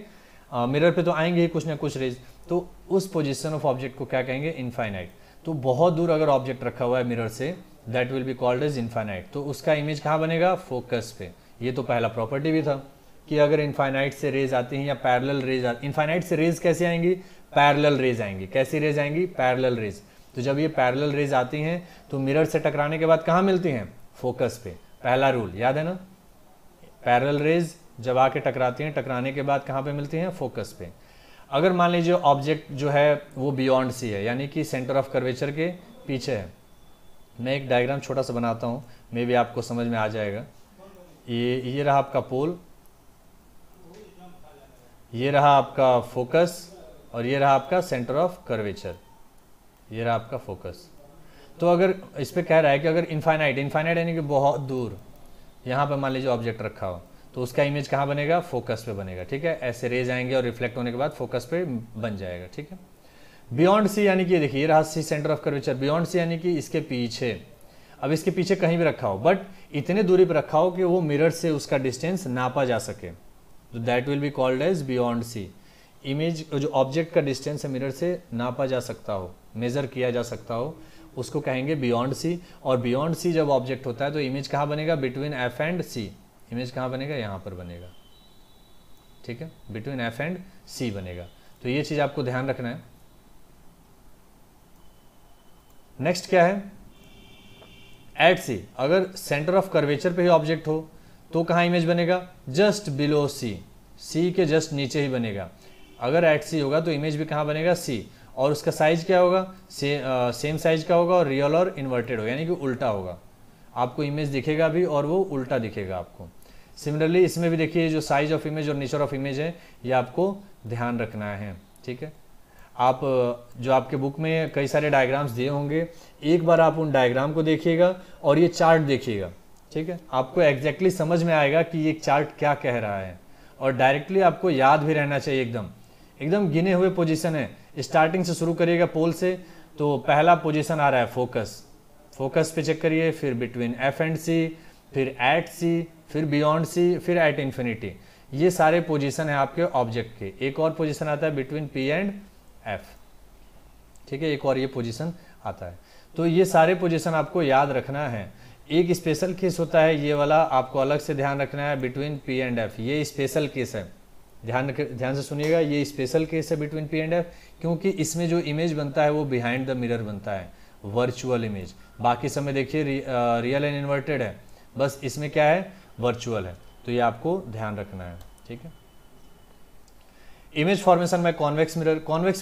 मिरर पे तो आएंगे ही कुछ ना कुछ रेज, तो उस पोजीशन ऑफ ऑब्जेक्ट को क्या कहेंगे, इनफाइनाइट। तो बहुत दूर अगर ऑब्जेक्ट रखा हुआ है मिरर से, that will be called as infinite. तो उसका इमेज कहाँ बनेगा, फोकस पे। ये तो पहला प्रॉपर्टी भी था कि अगर इनफाइनाइट से रेज आती हैं या पैरेलल रेज इनफाइनाइट से रेज कैसे आएंगी, पैरेलल रेज आएंगी। कैसी रेज आएंगी, पैरेलल रेज। तो जब ये पैरेलल रेज आती हैं तो मिरर से टकराने के बाद कहाँ मिलती हैं, फोकस पे। पहला रूल याद है ना, पैरेलल रेज जब आके टकराती हैं, टकराने के बाद कहाँ पे मिलती हैं, फोकस पे। अगर मान लीजिए ऑब्जेक्ट जो है वो बियॉन्ड सी है, यानी कि सेंटर ऑफ कर्वेचर के पीछे है। मैं एक डायग्राम छोटा सा बनाता हूँ, मे भी आपको समझ में आ जाएगा। ये रहा आपका पोल, ये रहा आपका फोकस, और ये रहा आपका सेंटर ऑफ कर्वेचर, ये रहा आपका फोकस। तो अगर इस पे कह रहा है कि अगर इनफाइनाइट, इनफाइनाइट यानी कि बहुत दूर, यहाँ पे मान लीजिए ऑब्जेक्ट रखा हो, तो उसका इमेज कहाँ बनेगा, फोकस पे बनेगा। ठीक है, ऐसे रेज आएंगे और रिफ्लेक्ट होने के बाद फोकस पे बन जाएगा। ठीक है, बियॉन्ड सी यानी कि देखिए ये रहा C centre of curvature, beyond C यानी कि इसके पीछे। अब इसके पीछे कहीं भी रखा हो, बट इतने दूरी पर रखा हो कि वो मिरर से उसका डिस्टेंस नापा जा सके, तो that will be called as beyond C. Image जो ऑब्जेक्ट का डिस्टेंस है मिरर से नापा जा सकता हो, मेजर किया जा सकता हो, उसको कहेंगे बियॉन्ड सी। और बियॉन्ड सी जब ऑब्जेक्ट होता है तो इमेज कहाँ बनेगा, between F and C. Image कहाँ बनेगा, यहाँ पर बनेगा। ठीक है, बिटवीन एफ एंड सी बनेगा। तो ये चीज आपको ध्यान रखना है। नेक्स्ट क्या है, एट सी। अगर सेंटर ऑफ कर्वेचर पे ही ऑब्जेक्ट हो तो कहाँ इमेज बनेगा, जस्ट बिलो सी, सी के जस्ट नीचे ही बनेगा। अगर एट सी होगा तो इमेज भी कहाँ बनेगा, सी। और उसका साइज क्या होगा, सेम साइज का होगा, और रियल और इन्वर्टेड होगा, यानी कि उल्टा होगा। आपको इमेज दिखेगा भी और वो उल्टा दिखेगा आपको। सिमिलरली इसमें भी देखिए जो साइज ऑफ इमेज और नेचर ऑफ इमेज है, ये आपको ध्यान रखना है। ठीक है, आप जो आपके बुक में कई सारे डायग्राम्स दिए होंगे, एक बार आप उन डायग्राम को देखिएगा और ये चार्ट देखिएगा। ठीक है, आपको एग्जैक्टली समझ में आएगा कि ये चार्ट क्या कह रहा है, और डायरेक्टली आपको याद भी रहना चाहिए। एकदम गिने हुए पोजीशन है। स्टार्टिंग से शुरू करिएगा पोल से, तो पहला पोजीशन आ रहा है फोकस, फोकस पे चेक करिए, फिर बिटवीन एफ एंड सी, फिर एट सी, फिर बियॉन्ड सी, फिर एट इन्फिनिटी। ये सारे पोजीशन है आपके ऑब्जेक्ट के। एक और पोजीशन आता है बिटवीन पी एंड एफ। ठीक है, एक और ये पोजीशन आता है। तो ये सारे पोजीशन आपको याद रखना है। एक स्पेशल केस होता है ये वाला, आपको अलग से ध्यान रखना है, बिटवीन पी एंड एफ। ये स्पेशल केस है, ध्यान से सुनिएगा, ये स्पेशल केस है बिटवीन पी एंड एफ, क्योंकि इसमें जो इमेज बनता है वो बिहाइंड द मिरर बनता है, वर्चुअल इमेज। बाकी समय देखिए रियल एंड इन्वर्टेड है, बस इसमें क्या है, वर्चुअल है। तो ये आपको ध्यान रखना है। ठीक है, इमेज फॉर्मेशन में कॉन्वेक्स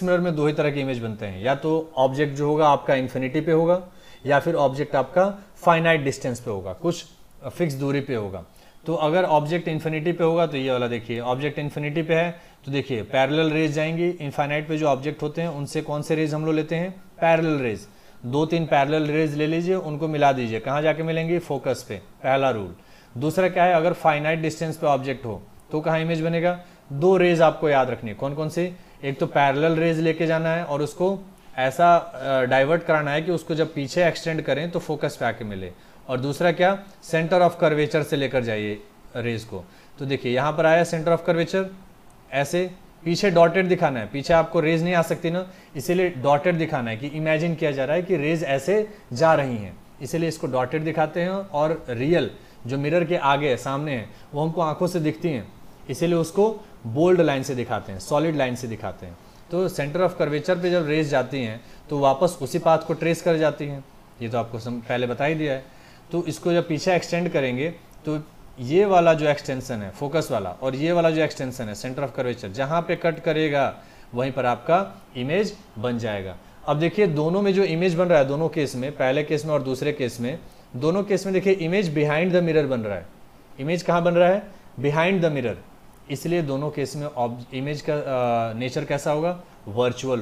मिरर में दो ही तरह के इमेज बनते हैं, या तो ऑब्जेक्ट जो होगा आपका इन्फिनिटी पे होगा, या फिर ऑब्जेक्ट आपका फाइनाइट डिस्टेंस पे होगा, कुछ फिक्स दूरी पे होगा। तो अगर ऑब्जेक्ट इन्फिनिटी पे होगा तो ये वाला देखिए, ऑब्जेक्ट इन्फिनिटी पे है तो देखिए पैरेलल रेज जाएंगी। इनफाइनाइट पे जो ऑब्जेक्ट होते हैं उनसे कौन से रेज हम लोग लेते हैं, पैरेलल रेज। 2-3 पैरेलल रेज ले लीजिए, उनको मिला दीजिए, कहाँ जाके मिलेंगे, फोकस पे, पहला रूल। दूसरा क्या है, अगर फाइनाइट डिस्टेंस पे ऑब्जेक्ट हो तो कहाँ इमेज बनेगा, 2 रेज आपको याद रखनी है। कौन कौन सी, एक तो पैरेलल रेज लेके जाना है और उसको ऐसा डाइवर्ट कराना है कि उसको जब पीछे एक्सटेंड करें तो फोकस पे आके मिले। और दूसरा क्या, सेंटर ऑफ कर्वेचर से लेकर जाइए रेज को। तो देखिए यहाँ पर आया सेंटर ऑफ कर्वेचर, ऐसे पीछे डॉटेड दिखाना है, पीछे आपको रेज नहीं आ सकती ना, इसीलिए डॉटेड दिखाना है कि इमेजिन किया जा रहा है कि रेज ऐसे जा रही हैं, इसीलिए इसको डॉटेड दिखाते हैं। और रियल जो मिरर के आगे है, सामने है, वो हमको आंखों से दिखती हैं, इसीलिए उसको बोल्ड लाइन से दिखाते हैं, सॉलिड लाइन से दिखाते हैं। तो सेंटर ऑफ कर्वेचर पे जब रेज जाती हैं तो वापस उसी पाथ को ट्रेस कर जाती हैं, ये तो आपको पहले बता ही दिया है। तो इसको जब पीछे एक्सटेंड करेंगे तो ये वाला जो एक्सटेंशन है फोकस वाला, और ये वाला जो एक्सटेंशन है सेंटर ऑफ कर्वेचर, जहाँ पे कट करेगा वहीं पर आपका इमेज बन जाएगा। अब देखिए दोनों में जो इमेज बन रहा है, दोनों केस में, पहले केस में और दूसरे केस में, दोनों केस में देखिए इमेज बिहाइंड द मिरर बन रहा है। इमेज कहाँ बन रहा है, बिहाइंड द मिरर। इसलिए दोनों केस में इमेज का नेचर कैसा होगा, वर्चुअल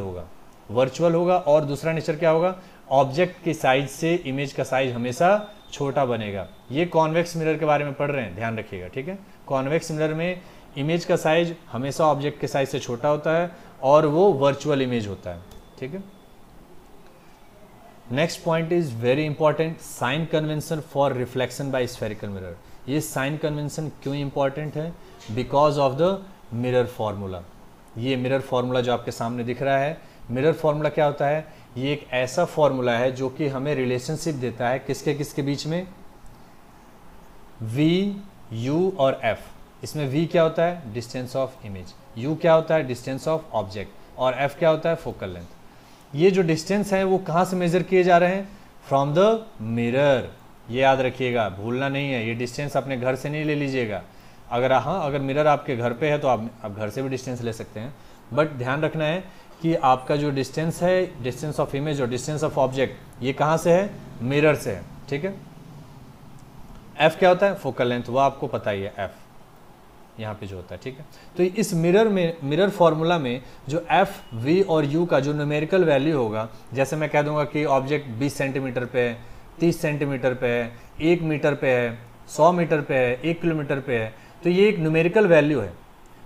होगा। और दूसरा नेचर क्या होगा, ऑब्जेक्ट की साइज से इमेज का साइज हमेशा छोटा बनेगा। ये कॉन्वेक्स मिरर के बारे में पढ़ रहे हैं, ध्यान रखिएगा, ठीक है। कॉन्वेक्स मिरर में इमेज का साइज हमेशा ऑब्जेक्ट के साइज से छोटा होता है और वो वर्चुअल इमेज होता है, ठीक है। Next point is very important, sign convention for reflection by spherical mirror. ये साइन कन्वेंशन क्यों इंपॉर्टेंट है, because of the mirror formula. ये मिरर फॉर्मूला जो आपके सामने दिख रहा है, मिरर फॉर्मूला क्या होता है, ये एक ऐसा फॉर्मूला है जो कि हमें रिलेशनशिप देता है किसके किसके बीच में, V, U और F। इसमें V क्या होता है, डिस्टेंस ऑफ इमेज, U क्या होता है, डिस्टेंस ऑफ ऑब्जेक्ट, और F क्या होता है, फोकल लेंथ। ये जो डिस्टेंस है वो कहाँ से मेजर किए जा रहे हैं, फ्रॉम द मिरर। ये याद रखिएगा, भूलना नहीं है, ये डिस्टेंस अपने घर से नहीं ले लीजिएगा। अगर मिरर आपके घर पे है तो आप घर से भी डिस्टेंस ले सकते हैं, बट ध्यान रखना है कि आपका जो डिस्टेंस है, डिस्टेंस ऑफ इमेज और डिस्टेंस ऑफ ऑब्जेक्ट, ये कहाँ से है, मिरर से है, ठीक है। F क्या होता है, फोकल लेंथ, वो आपको पता ही है, F यहाँ पे जो होता है, ठीक है। तो इस मिरर फॉर्मूला में जो F, V और U का जो न्यूमेरिकल वैल्यू होगा, जैसे मैं कह दूंगा कि ऑब्जेक्ट 20 सेंटीमीटर पे है, 30 सेंटीमीटर पे है, 1 मीटर पे है, 100 मीटर पे है, 1 किलोमीटर पे है, तो ये एक न्यूमेरिकल वैल्यू है।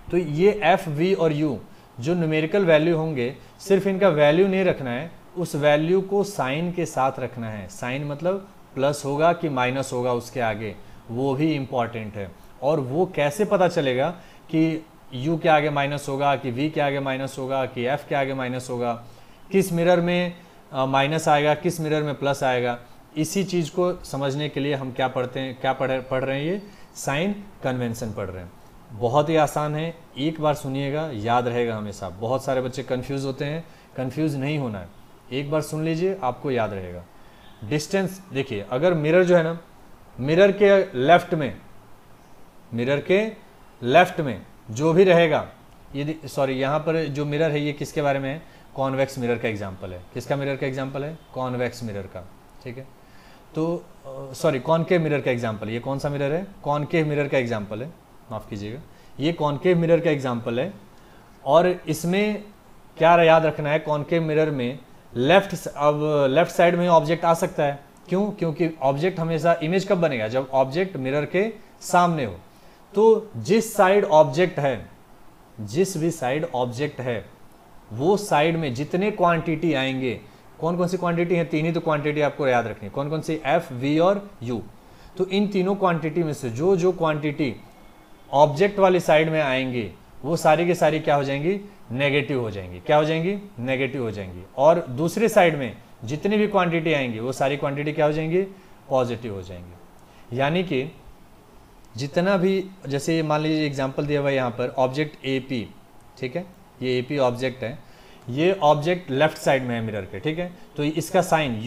तो ये F, V और U जो न्यूमेरिकल वैल्यू होंगे, सिर्फ इनका वैल्यू नहीं रखना है, उस वैल्यू को साइन के साथ रखना है। साइन मतलब प्लस होगा कि माइनस होगा उसके आगे, वो भी इम्पॉर्टेंट है। और वो कैसे पता चलेगा कि U के आगे माइनस होगा, कि V के आगे माइनस होगा, कि F के आगे माइनस होगा, किस मिरर में माइनस आएगा, किस मिरर में प्लस आएगा। इसी चीज़ को समझने के लिए हम क्या पढ़ते हैं, क्या पढ़ रहे हैं, ये साइन कन्वेंशन पढ़ रहे हैं। बहुत ही आसान है, एक बार सुनिएगा, याद रहेगा हमेशा। बहुत सारे बच्चे कंफ्यूज होते हैं, कंफ्यूज नहीं होना है, एक बार सुन लीजिए, आपको याद रहेगा। डिस्टेंस देखिए, अगर मिरर जो है ना, मिरर के लेफ्ट में जो भी रहेगा, ये सॉरी यहाँ पर जो मिरर है ये किसके बारे में है, कॉन्वेक्स मिरर का एग्जाम्पल है। किसका मिरर का एग्जाम्पल है, कॉन्वेक्स मिरर का, ठीक है। तो सॉरी, कॉनकेव मिरर का एग्जाम्पल, ये कौन सा मिरर है, कॉनकेव मिरर का एग्जाम्पल है, माफ़ कीजिएगा, ये कॉनकेव मिरर का एग्जाम्पल है। और इसमें क्या याद रखना है, कॉनकेव मिरर में लेफ्ट साइड में ऑब्जेक्ट आ सकता है। क्यों, क्योंकि ऑब्जेक्ट हमेशा इमेज कब बनेगा, जब ऑब्जेक्ट मिरर के सामने हो। तो जिस साइड ऑब्जेक्ट है, जिस भी साइड ऑब्जेक्ट है, वो साइड में जितने क्वांटिटी आएंगे, कौन कौन सी क्वांटिटी है, 3 ही तो क्वांटिटी आपको याद रखनी है, कौन कौन सी, F, V और U। तो इन तीनों क्वांटिटी में से जो क्वांटिटी ऑब्जेक्ट वाली साइड में आएंगी, वो सारी की सारी क्या हो जाएंगी, नेगेटिव हो जाएंगी। क्या हो जाएंगी, नेगेटिव हो जाएंगी। और दूसरी साइड में जितनी भी क्वांटिटी आएंगी, वो सारी क्वांटिटी क्या हो जाएंगी, पॉजिटिव हो जाएंगी। यानी कि जितना भी, जैसे मान लीजिए एग्जांपल दिया हुआ है यहाँ पर, ऑब्जेक्ट AP, ठीक है, ये AP ऑब्जेक्ट है, ये ऑब्जेक्ट लेफ्ट साइड में है मिरर के, ठीक है। तो इसका sign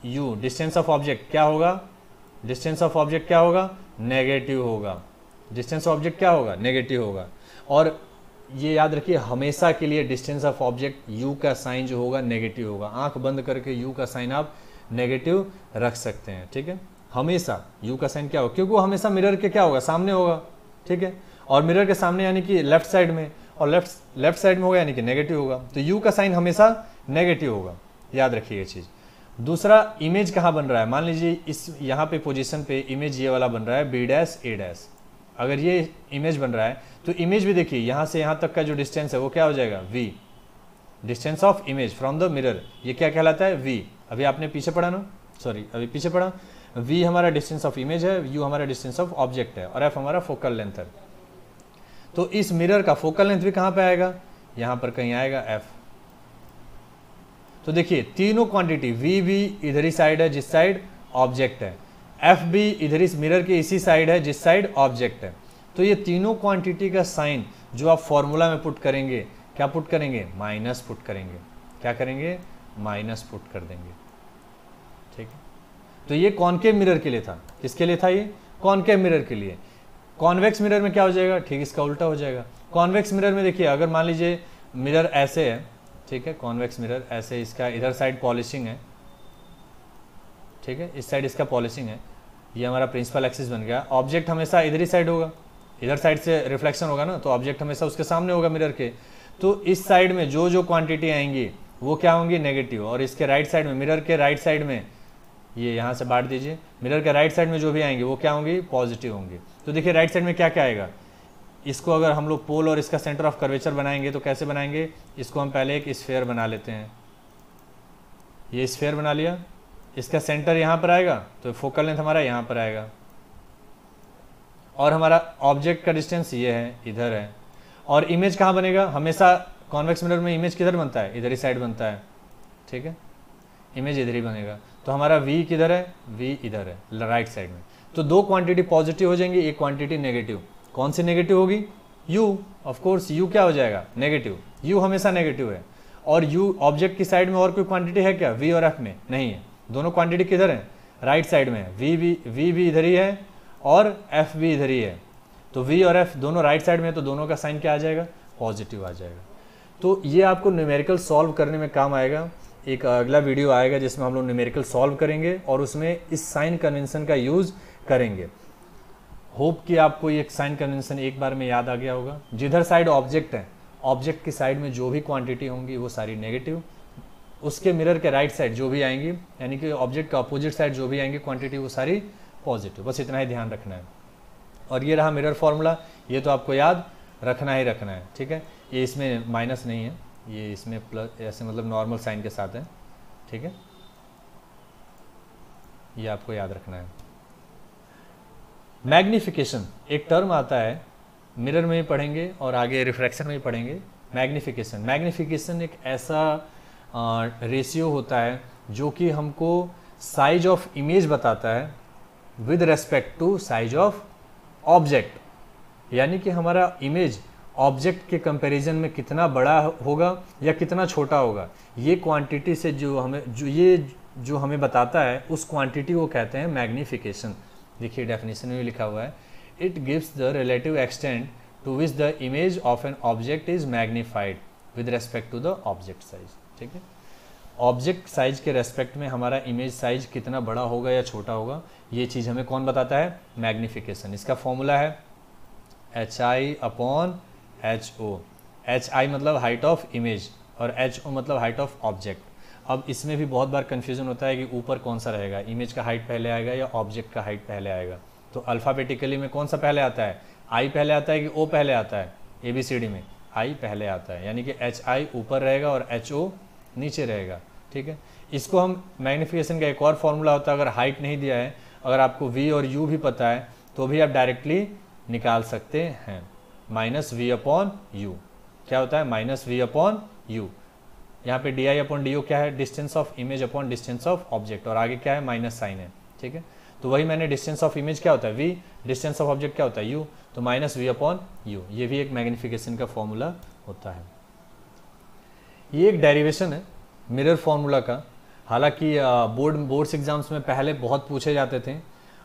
U distance of object क्या होगा, डिस्टेंस ऑफ ऑब्जेक्ट क्या होगा, नेगेटिव होगा। डिस्टेंस ऑफ ऑब्जेक्ट क्या होगा, नेगेटिव होगा। और ये याद रखिए, हमेशा के लिए डिस्टेंस ऑफ ऑब्जेक्ट U का साइन जो होगा नेगेटिव होगा। आंख बंद करके U का साइन आप नेगेटिव रख सकते हैं, ठीक है। हमेशा U का साइन क्या होगा, क्योंकि वो हमेशा मिरर के क्या होगा, सामने होगा, ठीक है। और मिरर के सामने यानी कि लेफ्ट साइड में, और लेफ्ट साइड में होगा यानी कि नेगेटिव होगा। तो U का साइन हमेशा नेगेटिव होगा, याद रखिए ये चीज़। दूसरा, इमेज कहाँ बन रहा है, मान लीजिए इस यहाँ पे पोजीशन पे इमेज ये वाला बन रहा है, B', A'। अगर ये इमेज बन रहा है तो इमेज भी देखिए, यहाँ से यहाँ तक का जो डिस्टेंस है वो क्या हो जाएगा, V, distance of image from the mirror, ये क्या कहलाता है, V। अभी आपने पीछे पढ़ा ना, सॉरी अभी पीछे पढ़ा, V हमारा डिस्टेंस ऑफ इमेज है, U हमारा डिस्टेंस ऑफ ऑब्जेक्ट है, और F हमारा फोकल लेंथ है। तो इस मिरर का फोकल लेंथ भी कहाँ पे आएगा, यहाँ पर कहीं आएगा, F। तो देखिए तीनों क्वांटिटी, V भी इधर ही साइड है जिस साइड ऑब्जेक्ट है, F भी इधर इस मिरर के इसी साइड है जिस साइड ऑब्जेक्ट है। तो ये तीनों क्वांटिटी का साइन जो आप फॉर्मूला में पुट करेंगे, क्या पुट करेंगे, माइनस पुट करेंगे। क्या करेंगे, माइनस पुट कर देंगे, ठीक है। तो ये कॉनकेव मिरर के लिए था, किसके लिए था, ये कॉनकेव मिरर के लिए। कॉन्वेक्स मिरर में क्या हो जाएगा, ठीक इसका उल्टा हो जाएगा। कॉन्वेक्स मिरर में देखिए, अगर मान लीजिए मिरर ऐसे है, ठीक है, कॉन्वेक्स मिरर ऐसे, इसका इधर साइड पॉलिशिंग है, ठीक है, इस साइड इसका पॉलिशिंग है, ये हमारा प्रिंसिपल एक्सिस बन गया। ऑब्जेक्ट हमेशा इधर ही साइड होगा, इधर साइड से रिफ्लेक्शन होगा ना, तो ऑब्जेक्ट हमेशा उसके सामने होगा मिरर के। तो इस साइड में जो जो क्वांटिटी आएंगी वो क्या होंगी, नेगेटिव, और इसके राइट साइड में, मिरर के राइट साइड में, ये यहाँ से बांट दीजिए, मिरर के राइट साइड में जो भी आएंगे वो क्या होंगी, पॉजिटिव होंगी। तो देखिए राइट साइड में क्या क्या आएगा, इसको अगर हम लोग पोल और इसका सेंटर ऑफ कर्वेचर बनाएंगे तो कैसे बनाएंगे, इसको हम पहले एक स्फेयर बना लेते हैं, ये स्फेयर बना लिया, इसका सेंटर यहाँ पर आएगा तो फोकल लेंथ हमारा यहाँ पर आएगा, और हमारा ऑब्जेक्ट का डिस्टेंस ये है, इधर है। और इमेज कहाँ बनेगा, हमेशा कॉन्वेक्स मिरर में इमेज किधर बनता है, इधर ही साइड बनता है, ठीक है, इमेज इधर ही बनेगा। तो हमारा V किधर है, V इधर है राइट साइड में। तो दो क्वांटिटी पॉजिटिव हो जाएंगी, एक क्वांटिटी नेगेटिव। कौन सी नेगेटिव होगी, U, ऑफ कोर्स U क्या हो जाएगा, नेगेटिव, U हमेशा नेगेटिव है। और U ऑब्जेक्ट की साइड में और कोई क्वांटिटी है क्या, V और F में नहीं है, दोनों क्वांटिटी किधर है, राइट साइड में है, V भी इधर ही है और F भी इधर ही है। तो V और F दोनों राइट साइड में है, तो दोनों का साइन क्या आ जाएगा, पॉजिटिव आ जाएगा। तो ये आपको न्यूमेरिकल सॉल्व करने में काम आएगा। एक अगला वीडियो आएगा जिसमें हम लोग न्यूमेरिकल सॉल्व करेंगे और उसमें इस साइन कन्वेंशन का यूज़ करेंगे। होप कि आपको ये साइन कन्वेंशन एक बार में याद आ गया होगा। जिधर साइड ऑब्जेक्ट है, ऑब्जेक्ट की साइड में जो भी क्वांटिटी होंगी वो सारी नेगेटिव, उसके मिरर के राइट साइड जो भी आएंगी, यानी कि ऑब्जेक्ट का अपोजिट साइड जो भी आएंगी क्वांटिटी, वो सारी पॉजिटिव। बस इतना ही ध्यान रखना है। और ये रहा मिरर फॉर्मूला, ये तो आपको याद रखना ही रखना है, ठीक है। ये इसमें माइनस नहीं है, ये इसमें प्लस, ऐसे मतलब नॉर्मल साइन के साथ है, ठीक है, ये आपको याद रखना है। मैग्निफिकेशन एक टर्म आता है, मिरर में ही पढ़ेंगे और आगे रिफ्रैक्शन में ही पढ़ेंगे। मैग्निफिकेशन एक ऐसा रेशियो होता है जो कि हमको साइज ऑफ इमेज बताता है with respect to size of object, यानी कि हमारा इमेज ऑब्जेक्ट के कंपैरिजन में कितना बड़ा होगा या कितना छोटा होगा, ये क्वांटिटी से जो हमें बताता है, उस क्वांटिटी को कहते हैं मैग्निफिकेशन। देखिए डेफिनेशन में लिखा हुआ है, it gives the relative extent to which the image of an object is magnified with respect to the object size, ठीक है। ऑब्जेक्ट साइज के रेस्पेक्ट में हमारा इमेज साइज कितना बड़ा होगा या छोटा होगा, ये चीज़ हमें कौन बताता है, मैग्निफिकेशन। इसका फॉर्मूला है HI/HO। HI मतलब हाइट ऑफ इमेज और HO मतलब हाइट ऑफ ऑब्जेक्ट। अब इसमें भी बहुत बार कन्फ्यूजन होता है कि ऊपर कौन सा रहेगा, इमेज का हाइट पहले आएगा या ऑब्जेक्ट का हाइट पहले आएगा। तो अल्फ़ाबेटिकली में कौन सा पहले आता है, I पहले आता है कि O पहले आता है, ABCD में I पहले आता है, यानी कि HI ऊपर रहेगा और HO नीचे रहेगा, ठीक है। इसको हम मैग्नीफिकेशन का एक और फॉर्मूला होता है, अगर हाइट नहीं दिया है, अगर आपको V और U भी पता है तो भी आप डायरेक्टली निकाल सकते हैं, -V/U। क्या होता है, -V/U। यहाँ पे DI/DO क्या है, distance of image upon distance of object, और आगे क्या है, माइनस साइन है, ठीक है। तो वही मैंने डिस्टेंस ऑफ इमेज क्या होता है V, डिस्टेंस ऑफ ऑब्जेक्ट क्या होता है U, तो -V/U। ये भी एक मैग्नीफिकेशन का फॉर्मूला होता है। ये एक डेरिवेशन है मिरर फॉर्मूला का। हालांकि बोर्ड्स एग्जाम्स में पहले बहुत पूछे जाते थे,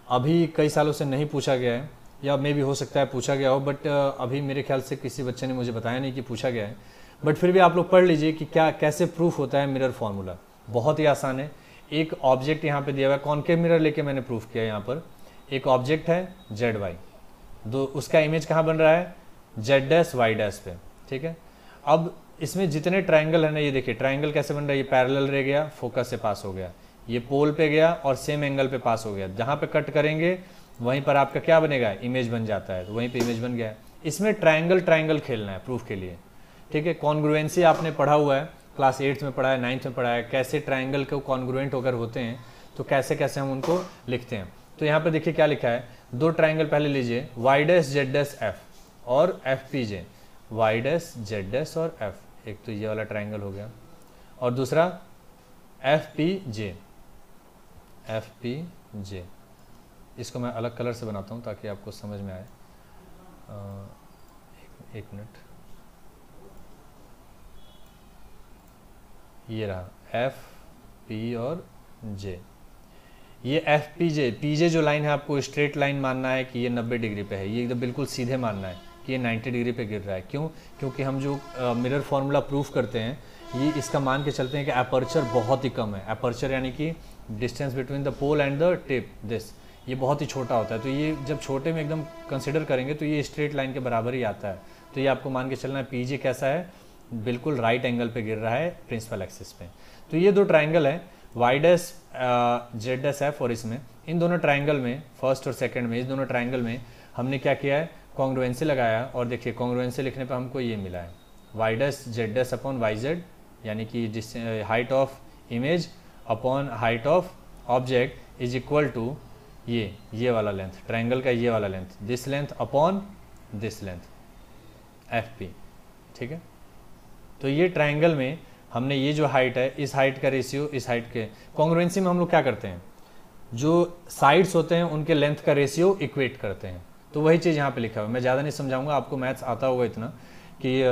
अभी कई सालों से नहीं पूछा गया है, या मे भी हो सकता है पूछा गया हो, बट अभी मेरे ख्याल से किसी बच्चे ने मुझे बताया नहीं कि पूछा गया है। बट फिर भी आप लोग पढ़ लीजिए कि क्या कैसे प्रूफ होता है मिरर फॉर्मूला। बहुत ही आसान है। एक ऑब्जेक्ट यहाँ पे दिया हुआ है, कॉनकेव मिरर लेके मैंने प्रूफ किया। यहाँ पर एक ऑब्जेक्ट है ZY, उसका इमेज कहाँ बन रहा है, Z'/Y' पे, ठीक है। अब इसमें जितने ट्राइंगल है ना, ये देखिए ट्राइंगल कैसे बन रहा है, ये पैरेलल रह गया, फोकस से पास हो गया, ये पोल पे गया और सेम एंगल पे पास हो गया। जहाँ पे कट करेंगे वहीं पर आपका क्या बनेगा, इमेज बन जाता है, तो वहीं पे इमेज बन गया है। इसमें ट्राइंगल खेलना है प्रूफ के लिए, ठीक है। कॉन्ग्रुएंसी आपने पढ़ा हुआ है, क्लास 8th में पढ़ा है, 9th में पढ़ा है, कैसे ट्राइंगल को कॉन्ग्रुएंट होकर होते हैं, तो कैसे कैसे हम उनको लिखते हैं। तो यहाँ पर देखिए क्या लिखा है, दो ट्राइंगल पहले लीजिए, Y'/Z'/F और FPJ, Y'/Z' और F, एक तो ये वाला ट्राइंगल हो गया, और दूसरा FPJ। इसको मैं अलग कलर से बनाता हूँ ताकि आपको समझ में आए। एक मिनट, ये रहा FP और J। ये FPJ जो लाइन है आपको स्ट्रेट लाइन मानना है कि ये 90 डिग्री पे है, ये एकदम बिल्कुल सीधे मानना है कि ये 90 डिग्री पे गिर रहा है। क्यों, क्योंकि हम जो मिरर फॉर्मूला प्रूफ करते हैं, ये इसका मान के चलते हैं कि अपर्चर बहुत ही कम है। अपर्चर यानी कि distance between the pole and the tip, this, ये बहुत ही छोटा होता है, तो ये जब छोटे में एकदम कंसिडर करेंगे तो ये स्ट्रेट लाइन के बराबर ही आता है। तो ये आपको मान के चलना है पीजे कैसा है, बिल्कुल राइट एंगल पे गिर रहा है प्रिंसिपल एक्सिस पे। तो ये दो ट्राइंगल है Y dash Z dash F, और इसमें इन दोनों ट्राइंगल में, फर्स्ट और सेकंड में, इस दोनों ट्राइंगल में हमने क्या किया है, कॉन्ग्रुएंसी लगाया, और देखिए कॉन्ग्रुएंसी लिखने पर हमको ये मिला है Y dash Z dash upon Y Z, यानी कि height of image upon height of object is equal to ये वाला लेंथ, ट्राइंगल का ये वाला length, this length upon this length F P. ठीक है, तो ये ट्राइंगल में हमने ये जो हाइट है, इस हाइट का रेशियो इस हाइट के, कॉन्ग्रुएंसी में हम लोग क्या करते हैं, जो साइड्स होते हैं उनके लेंथ का रेशियो इक्वेट करते हैं। तो वही चीज़ यहाँ पे लिखा हुआ है, मैं ज़्यादा नहीं समझाऊंगा, आपको मैथ्स आता होगा इतना कि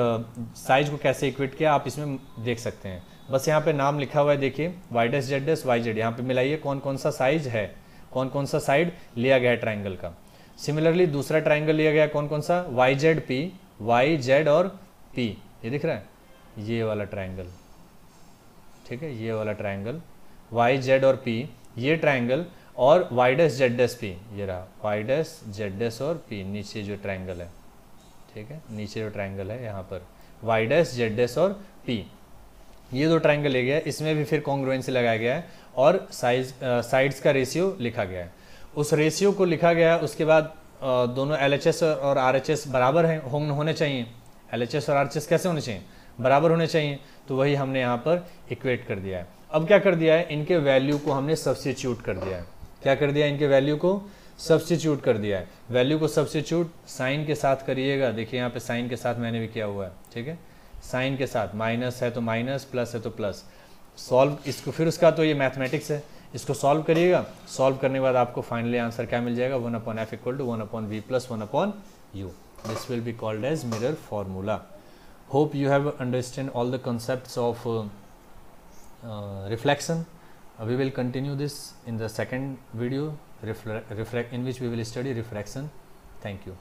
साइज को कैसे इक्वेट किया आप इसमें देख सकते हैं। बस यहाँ पे नाम लिखा हुआ है, देखिए Y dash Z dash Y Z, यहाँ पे मिलाइए कौन कौन सा साइज है, कौन कौन सा साइड लिया गया है ट्राइंगल का। सिमिलरली दूसरा ट्राइंगल लिया गया कौन कौन सा, Y Z P, Y Z और पी, ये दिख रहा है ये वाला ट्राइंगल। ठीक है, ये वाला ट्राइंगल वाई जेड और पी, ये ट्राइंगल, और Y dash Z dash P, ये रहा वाई डैश जेड डैश और पी, नीचे जो ट्राइंगल है। ठीक है, नीचे जो ट्राइंगल है यहाँ पर वाई डैश जेड डैश और पी, ये दो ट्राइंगल ले गया है, इसमें भी फिर कॉन्ग्रुएंसी लगाया गया है और साइड्स का रेशियो लिखा गया है। उस रेशियो को लिखा गया है, उसके बाद दोनों LHS और RHS बराबर हैं, होने चाहिए। LHS और RHS कैसे होने चाहिए, बराबर होने चाहिए, तो वही हमने यहाँ पर इक्वेट कर दिया है। अब क्या कर दिया है, इनके वैल्यू को हमने सब्स्टिट्यूट कर दिया है। क्या कर दिया है, इनके वैल्यू को सब्स्टिट्यूट कर दिया है। वैल्यू को सब्स्टिट्यूट साइन के साथ करिएगा, देखिए यहाँ पे साइन के साथ मैंने भी किया हुआ है। ठीक है, साइन के साथ, माइनस है तो माइनस, प्लस है तो प्लस, सॉल्व इसको, फिर उसका तो ये मैथमेटिक्स है, इसको सॉल्व करिएगा। सॉल्व करने के बाद आपको फाइनली आंसर क्या मिल जाएगा, 1/f equal to 1/v plus 1/u। This will be called as mirror formula. Hope you have understand all the concepts of reflection. We will continue this in the second video, in which we will study refraction. Thank you.